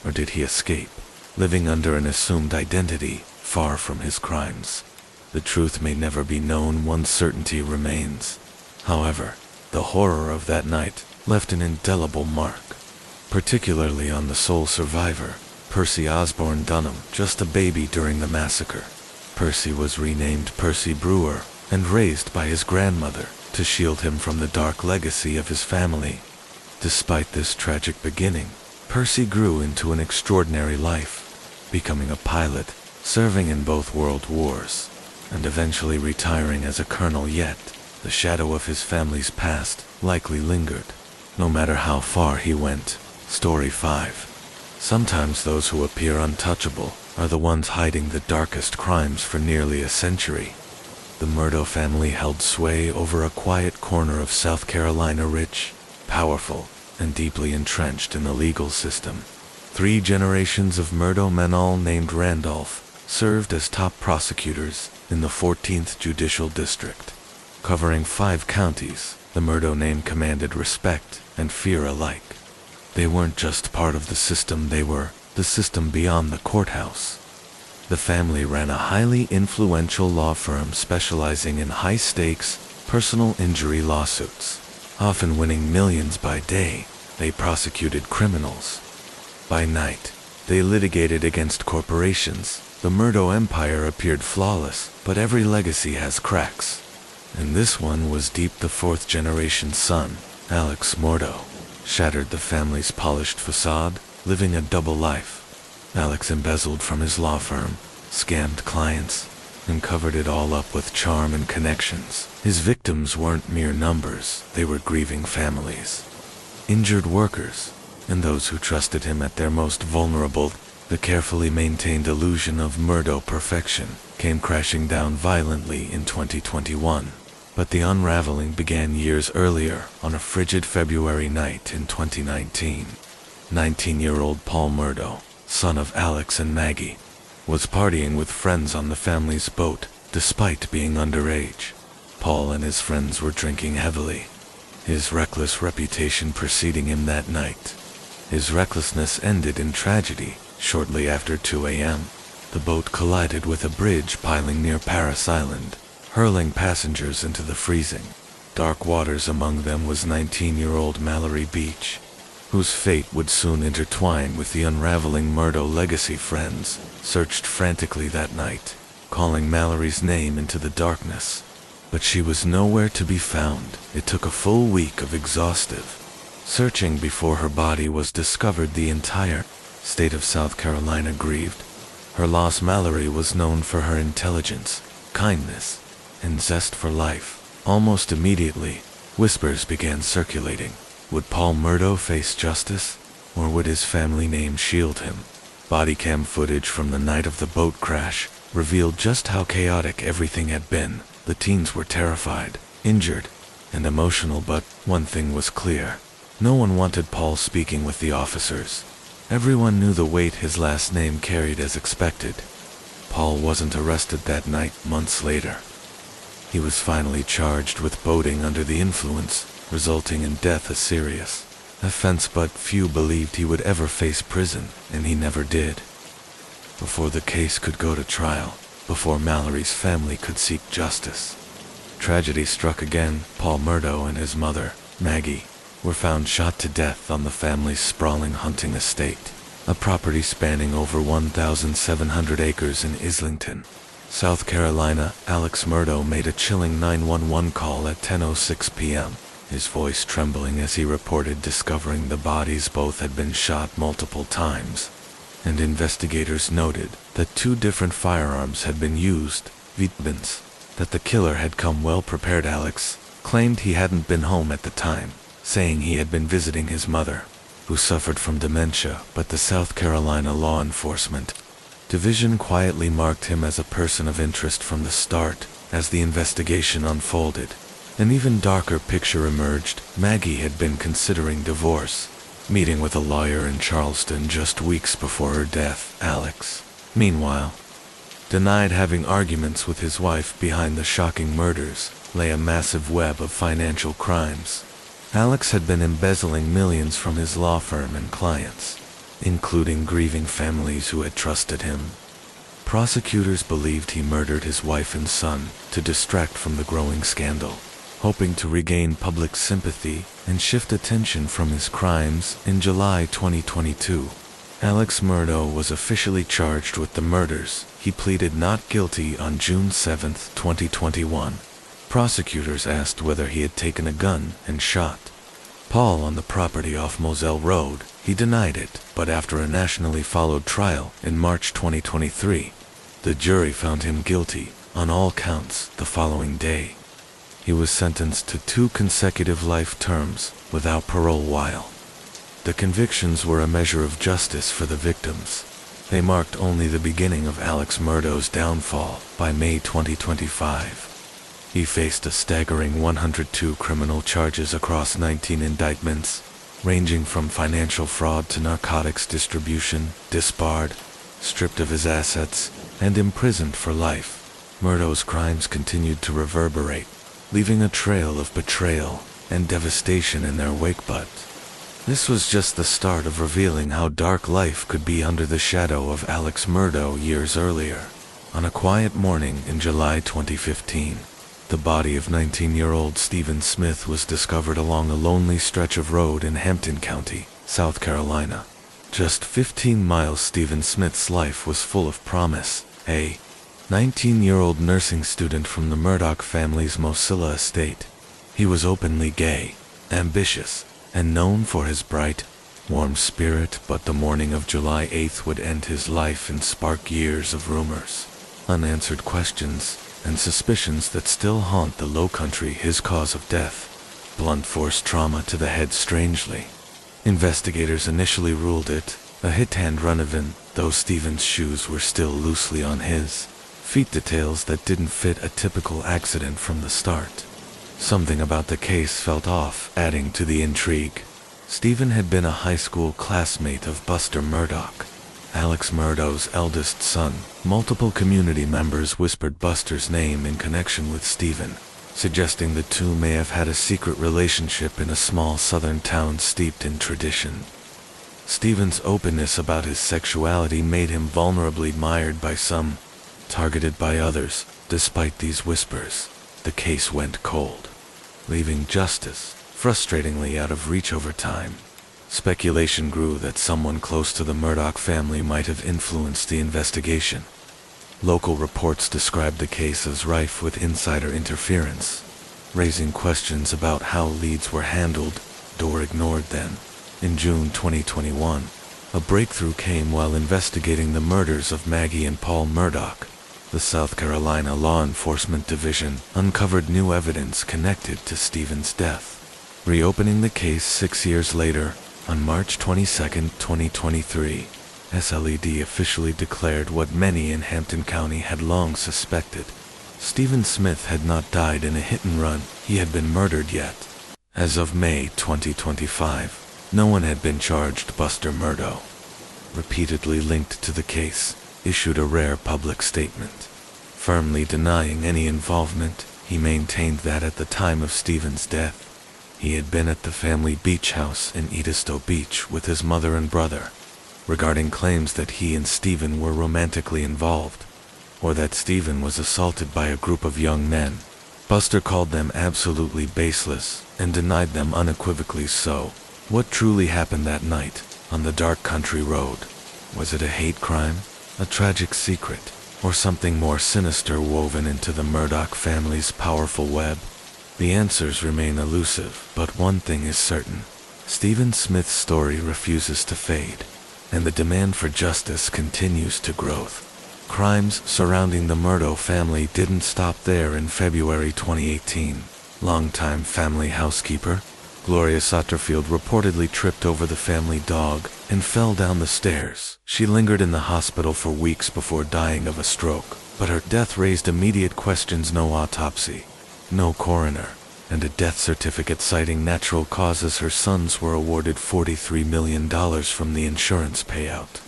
Or did he escape, living under an assumed identity, far from his crimes? The truth may never be known. One certainty remains, however: the horror of that night left an indelible mark, particularly on the sole survivor, Percy Osborne Dunham, just a baby during the massacre. Percy was renamed Percy Brewer and raised by his grandmother to shield him from the dark legacy of his family. Despite this tragic beginning, Percy grew into an extraordinary life, becoming a pilot, serving in both world wars, and eventually retiring as a colonel. Yet, the shadow of his family's past likely lingered, no matter how far he went. Story 5. Sometimes those who appear untouchable are the ones hiding the darkest crimes for nearly a century. The Murdo family held sway over a quiet corner of South Carolina, rich, powerful, and deeply entrenched in the legal system. 3 generations of Murdo men, all named Randolph, served as top prosecutors in the 14th Judicial District. Covering 5 counties, the Murdo name commanded respect and fear alike. They weren't just part of the system, they were the system beyond the courthouse. The family ran a highly influential law firm specializing in high-stakes, personal injury lawsuits. Often winning millions by day, they prosecuted criminals. By night, they litigated against corporations. The Murdo empire appeared flawless, but every legacy has cracks. And this one was deep. The 4th-generation son, Alex Murdo, shattered the family's polished facade, living a double life. Alex embezzled from his law firm, scammed clients, and covered it all up with charm and connections. His victims weren't mere numbers, they were grieving families, injured workers, and those who trusted him at their most vulnerable. The carefully maintained illusion of Murdo perfection came crashing down violently in 2021. But the unraveling began years earlier, on a frigid February night in 2019. 19-year-old Paul Murdo, son of Alex and Maggie, was partying with friends on the family's boat, despite being underage. Paul and his friends were drinking heavily, his reckless reputation preceding him that night. His recklessness ended in tragedy. Shortly after 2 a.m., the boat collided with a bridge piling near Paris Island, hurling passengers into the freezing, dark waters. Among them was 19-year-old Mallory Beach, whose fate would soon intertwine with the unraveling Murdo legacy. Friends searched frantically that night, calling Mallory's name into the darkness, but she was nowhere to be found. It took a full week of exhaustive searching before her body was discovered. The entire state of South Carolina grieved her loss. Mallory was known for her intelligence, kindness, and zest for life. Almost immediately, whispers began circulating. Would Paul Murdo face justice, or would his family name shield him? Body cam footage from the night of the boat crash revealed just how chaotic everything had been. The teens were terrified, injured, and emotional, but one thing was clear. No one wanted Paul speaking with the officers. Everyone knew the weight his last name carried. As expected, Paul wasn't arrested that night. Months later, he was finally charged with boating under the influence, resulting in death, a serious offense, but few believed he would ever face prison, and he never did. Before the case could go to trial, before Mallory's family could seek justice, tragedy struck again. Paul Murdo and his mother, Maggie, were found shot to death on the family's sprawling hunting estate, a property spanning over 1,700 acres in Islington, South Carolina. Alex Murdo made a chilling 911 call at 10:06 p.m., his voice trembling as he reported discovering the bodies. Both had been shot multiple times, and investigators noted that 2 different firearms had been used. Evidence that the killer had come well prepared. Alex claimed he hadn't been home at the time, saying he had been visiting his mother, who suffered from dementia, but the South Carolina Law Enforcement Division quietly marked him as a person of interest from the start. As the investigation unfolded, an even darker picture emerged. Maggie had been considering divorce, meeting with a lawyer in Charleston just weeks before her death. Alex, meanwhile, denied having arguments with his wife. Behind the shocking murders lay a massive web of financial crimes. Alex had been embezzling millions from his law firm and clients, including grieving families who had trusted him. Prosecutors believed he murdered his wife and son to distract from the growing scandal, hoping to regain public sympathy and shift attention from his crimes. In July 2022, Alex Murdo was officially charged with the murders. He pleaded not guilty on June 7, 2021. Prosecutors asked whether he had taken a gun and shot Paul on the property off Moselle Road. He denied it, but after a nationally followed trial in March 2023, the jury found him guilty on all counts. The following day, he was sentenced to 2 consecutive life terms without parole. While the convictions were a measure of justice for the victims, they marked only the beginning of Alex Murdo's downfall. By May 2025, he faced a staggering 102 criminal charges across 19 indictments, ranging from financial fraud to narcotics distribution, disbarred, stripped of his assets, and imprisoned for life. Murdo's crimes continued to reverberate, leaving a trail of betrayal and devastation in their wake. But this was just the start of revealing how dark life could be under the shadow of Alex Murdaugh years earlier. On a quiet morning in July 2015, the body of 19-year-old Stephen Smith was discovered along a lonely stretch of road in Hampton County, South Carolina. Just 15 miles. Stephen Smith's life was full of promise. A 19-year-old nursing student from the Murdaugh family's Mosilla estate. He was openly gay, ambitious, and known for his bright, warm spirit, but the morning of July 8th would end his life and spark years of rumors, unanswered questions, and suspicions that still haunt the Low Country. His cause of death: blunt force trauma to the head. Strangely, investigators initially ruled it a hit-and-run, though Stephen's shoes were still loosely on his feet, details that didn't fit a typical accident from the start. Something about the case felt off, adding to the intrigue. Stephen had been a high school classmate of Buster Murdaugh, Alex Murdaugh's eldest son. Multiple community members whispered Buster's name in connection with Stephen, suggesting the two may have had a secret relationship in a small southern town steeped in tradition. Stephen's openness about his sexuality made him vulnerably admired by some, targeted by others. Despite these whispers, the case went cold, leaving justice frustratingly out of reach. Over time, speculation grew that someone close to the Murdaugh family might have influenced the investigation. Local reports described the case as rife with insider interference, raising questions about how leads were handled or ignored. Then, in June 2021, a breakthrough came while investigating the murders of Maggie and Paul Murdaugh. The South Carolina Law Enforcement Division uncovered new evidence connected to Stephen's death, reopening the case 6 years later. On March 22, 2023, SLED officially declared what many in Hampton County had long suspected: Stephen Smith had not died in a hit-and-run. He had been murdered. Yet, as of May 2025, no one had been charged. Buster Murdaugh, repeatedly linked to the case, issued a rare public statement, firmly denying any involvement. He maintained that at the time of Stephen's death, he had been at the family beach house in Edisto Beach with his mother and brother. Regarding claims that he and Stephen were romantically involved, or that Stephen was assaulted by a group of young men, Buster called them absolutely baseless and denied them unequivocally. So, what truly happened that night on the dark country road? Was it a hate crime, a tragic secret, or something more sinister woven into the Murdaugh family's powerful web? The answers remain elusive, but one thing is certain: Stephen Smith's story refuses to fade, and the demand for justice continues to grow. Crimes surrounding the Murdaugh family didn't stop there. In February 2018, longtime family housekeeper Gloria Satterfield reportedly tripped over the family dog and fell down the stairs. She lingered in the hospital for weeks before dying of a stroke, but her death raised immediate questions: no autopsy, no coroner, and a death certificate citing natural causes. Her sons were awarded $43 million from the insurance payout.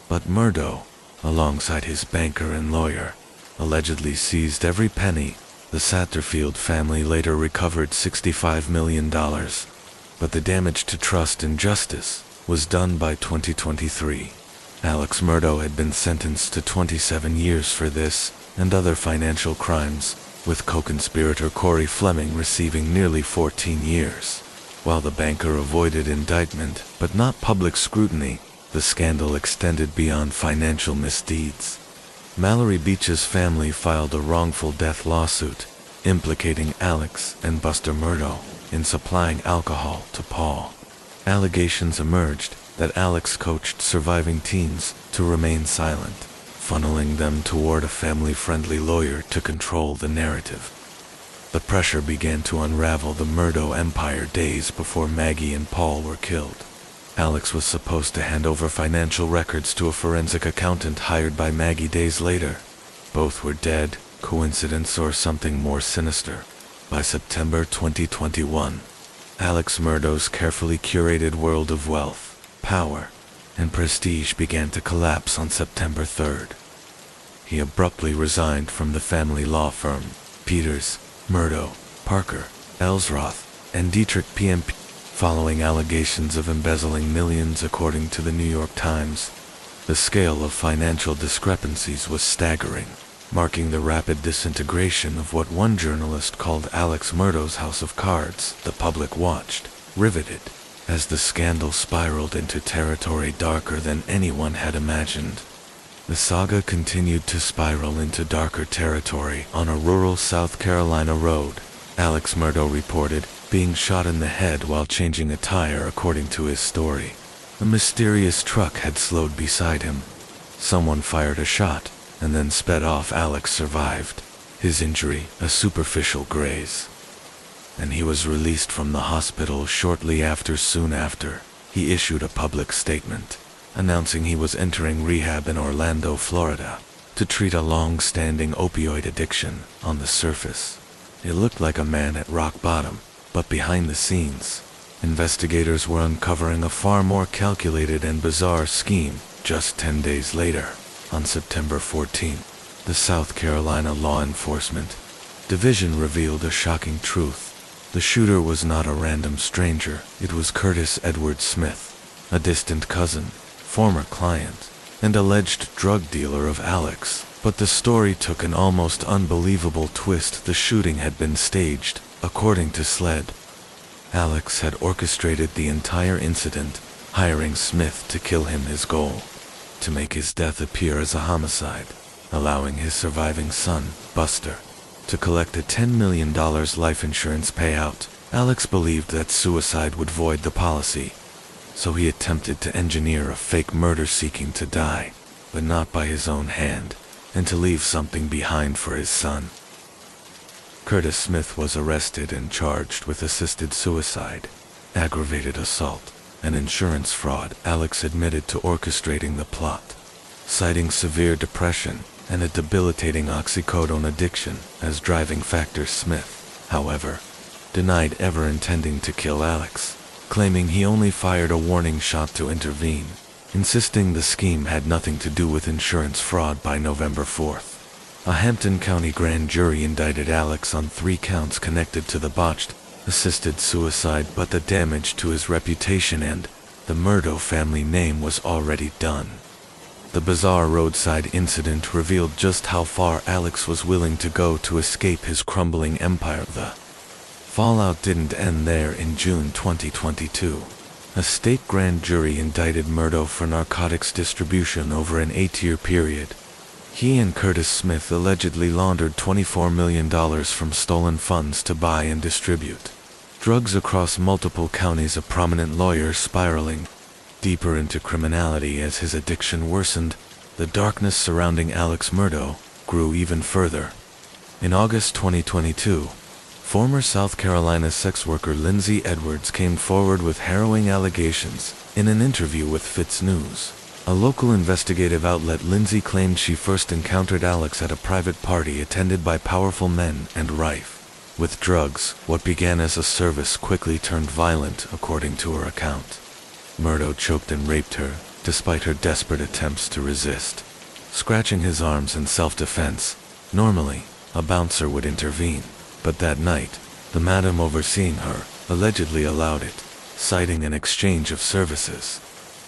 But Murdaugh, alongside his banker and lawyer, allegedly seized every penny. The Satterfield family later recovered $65 million, but the damage to trust and justice was done. By 2023, Alex Murdaugh had been sentenced to 27 years for this and other financial crimes, with co-conspirator Corey Fleming receiving nearly 14 years. While the banker avoided indictment but not public scrutiny, the scandal extended beyond financial misdeeds. Mallory Beach's family filed a wrongful death lawsuit implicating Alex and Buster Murdaugh in supplying alcohol to Paul. Allegations emerged that Alex coached surviving teens to remain silent, funneling them toward a family-friendly lawyer to control the narrative. The pressure began to unravel the Murdaugh empire days before Maggie and Paul were killed. Alex was supposed to hand over financial records to a forensic accountant hired by Maggie days later. Both were dead. Coincidence or something more sinister? By September 2021, Alex Murdaugh's carefully curated world of wealth, power, and prestige began to collapse on September 3rd. He abruptly resigned from the family law firm, Peters, Murdaugh, Parker, Ellsroth, and Dietrich PMP, following allegations of embezzling millions according to the New York Times. The scale of financial discrepancies was staggering, marking the rapid disintegration of what one journalist called Alex Murdaugh's house of cards. The public watched, riveted, as the scandal spiraled into territory darker than anyone had imagined. The saga continued to spiral into darker territory on a rural South Carolina road. Alex Murdaugh reported being shot in the head while changing a tire, according to his story. A mysterious truck had slowed beside him. Someone fired a shot and then sped off. Alex survived. His injury, a superficial graze, and he was released from the hospital shortly after. Soon after, he issued a public statement announcing he was entering rehab in Orlando, Florida, to treat a long-standing opioid addiction. On the surface, it looked like a man at rock bottom, but behind the scenes, investigators were uncovering a far more calculated and bizarre scheme. Just 10 days later, on September 14th, the South Carolina Law Enforcement Division revealed a shocking truth. The shooter was not a random stranger. It was Curtis Edward Smith, a distant cousin, former client, and alleged drug dealer of Alex. But the story took an almost unbelievable twist. The shooting had been staged, according to SLED. Alex had orchestrated the entire incident, hiring Smith to kill him. His goal: to make his death appear as a homicide, allowing his surviving son, Buster, to collect a $10 million life insurance payout. Alex believed that suicide would void the policy, so he attempted to engineer a fake murder, seeking to die, but not by his own hand, and to leave something behind for his son. Curtis Smith was arrested and charged with assisted suicide, aggravated assault, and insurance fraud. Alex admitted to orchestrating the plot, citing severe depression and a debilitating oxycodone addiction as driving factors. Smith, however, denied ever intending to kill Alex, claiming he only fired a warning shot to intervene, insisting the scheme had nothing to do with insurance fraud. By November 4th, a Hampton County grand jury indicted Alex on 3 counts connected to the botched, assisted suicide, but the damage to his reputation and the Murdaugh family name was already done. The bizarre roadside incident revealed just how far Alex was willing to go to escape his crumbling empire. The fallout didn't end there. In June 2022, a state grand jury indicted Murdaugh for narcotics distribution over an 8-year period. He and Curtis Smith allegedly laundered $24 million from stolen funds to buy and distribute drugs across multiple counties. A prominent lawyer spiraling deeper into criminality as his addiction worsened. The darkness surrounding Alex Murdaugh grew even further. In August 2022, former South Carolina sex worker Lindsay Edwards came forward with harrowing allegations. In an interview with Fitz News, a local investigative outlet, Lindsay claimed she first encountered Alex at a private party attended by powerful men and rife with drugs. What began as a service quickly turned violent, according to her account. Murdaugh choked and raped her, despite her desperate attempts to resist, scratching his arms in self-defense. Normally, a bouncer would intervene, but that night, the madam overseeing her allegedly allowed it, citing an exchange of services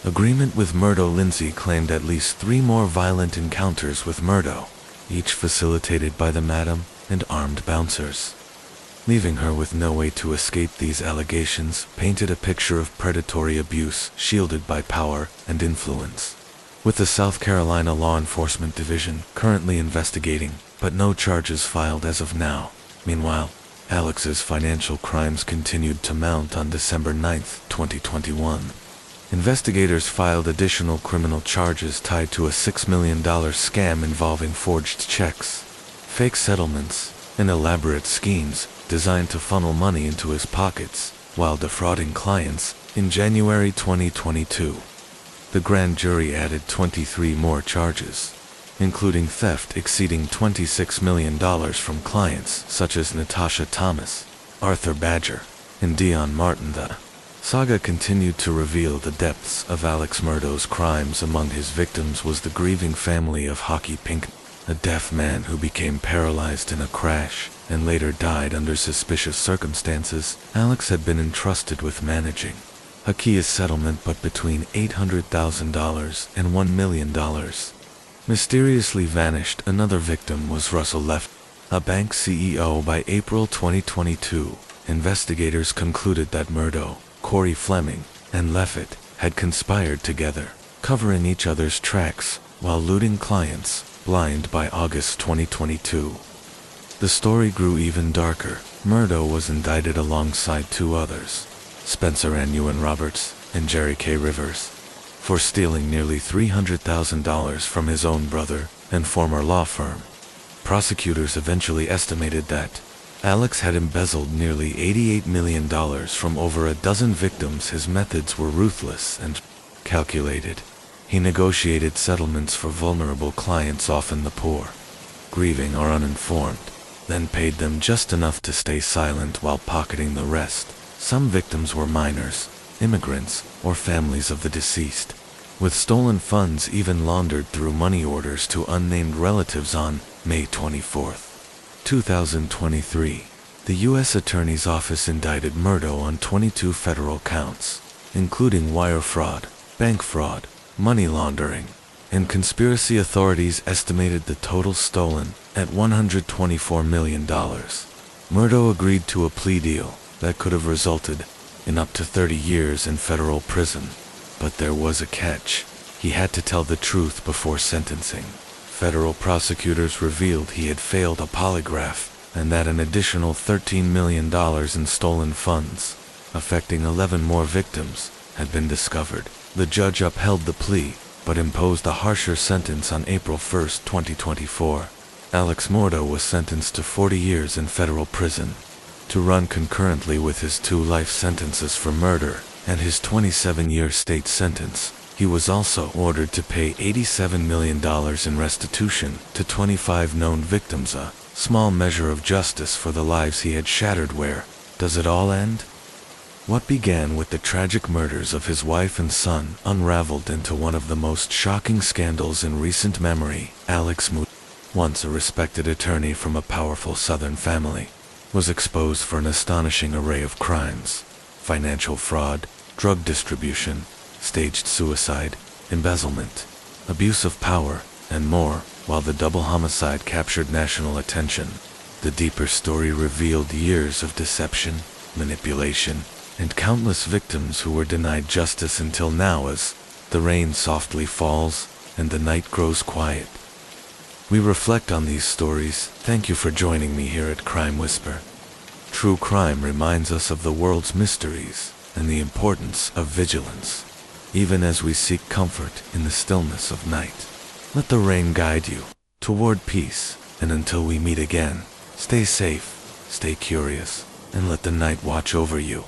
agreement with Murdaugh. Lindsay claimed at least 3 more violent encounters with Murdaugh, each facilitated by the madam and armed bouncers. Leaving her with no way to escape, these allegations painted a picture of predatory abuse shielded by power and influence. With the South Carolina Law Enforcement Division currently investigating, but no charges filed as of now. Meanwhile, Alex's financial crimes continued to mount. On December 9, 2021, investigators filed additional criminal charges tied to a $6 million scam involving forged checks, fake settlements, and elaborate schemes designed to funnel money into his pockets while defrauding clients. In January 2022, the grand jury added 23 more charges, including theft exceeding $26 million from clients such as Natasha Thomas, Arthur Badger, and Dion Martin. The saga continued to reveal the depths of Alex Murdaug's crimes. Among his victims was the grieving family of Hockey Pink, a deaf man who became paralyzed in a crash and later died under suspicious circumstances. Alex had been entrusted with managing a key settlement but between $800,000 and $1 million. Mysteriously vanished. Another victim was Russell Leff, a bank CEO. By April 2022, investigators concluded that Murdaugh, Corey Fleming, and Leffett had conspired together, covering each other's tracks while looting clients blind. By August 2022, the story grew even darker. Murdaugh was indicted alongside two others, Spencer and Ewan Roberts and Jerry K. Rivers, for stealing nearly $300,000 from his own brother and former law firm. Prosecutors eventually estimated that Alex had embezzled nearly $88 million from over a dozen victims. His methods were ruthless and calculated. He negotiated settlements for vulnerable clients, often the poor, grieving or uninformed, then paid them just enough to stay silent while pocketing the rest. Some victims were minors, immigrants, or families of the deceased, with stolen funds even laundered through money orders to unnamed relatives. On May 24, 2023, the U.S. Attorney's Office indicted Murdaugh on 22 federal counts, including wire fraud, bank fraud, money laundering, and conspiracy. Authorities estimated the total stolen at $124 million. Murdaugh agreed to a plea deal that could have resulted in up to 30 years in federal prison. But there was a catch. He had to tell the truth before sentencing. Federal prosecutors revealed he had failed a polygraph and that an additional $13 million in stolen funds, affecting 11 more victims, had been discovered. The judge upheld the plea, but imposed a harsher sentence on April 1, 2024. Alex Murdaugh was sentenced to 40 years in federal prison, to run concurrently with his 2 life sentences for murder and his 27-year state sentence. He was also ordered to pay $87 million in restitution to 25 known victims, a small measure of justice for the lives he had shattered. Where does it all end? What began with the tragic murders of his wife and son unraveled into one of the most shocking scandals in recent memory. Alex Murdaugh, once a respected attorney from a powerful Southern family, was exposed for an astonishing array of crimes: financial fraud, drug distribution, staged suicide, embezzlement, abuse of power, and more. While the double homicide captured national attention, the deeper story revealed years of deception, manipulation, and countless victims who were denied justice until now. As the rain softly falls and the night grows quiet, we reflect on these stories. Thank you for joining me here at Crime Whisper. True crime reminds us of the world's mysteries and the importance of vigilance, even as we seek comfort in the stillness of night. Let the rain guide you toward peace, and until we meet again, stay safe, stay curious, and let the night watch over you.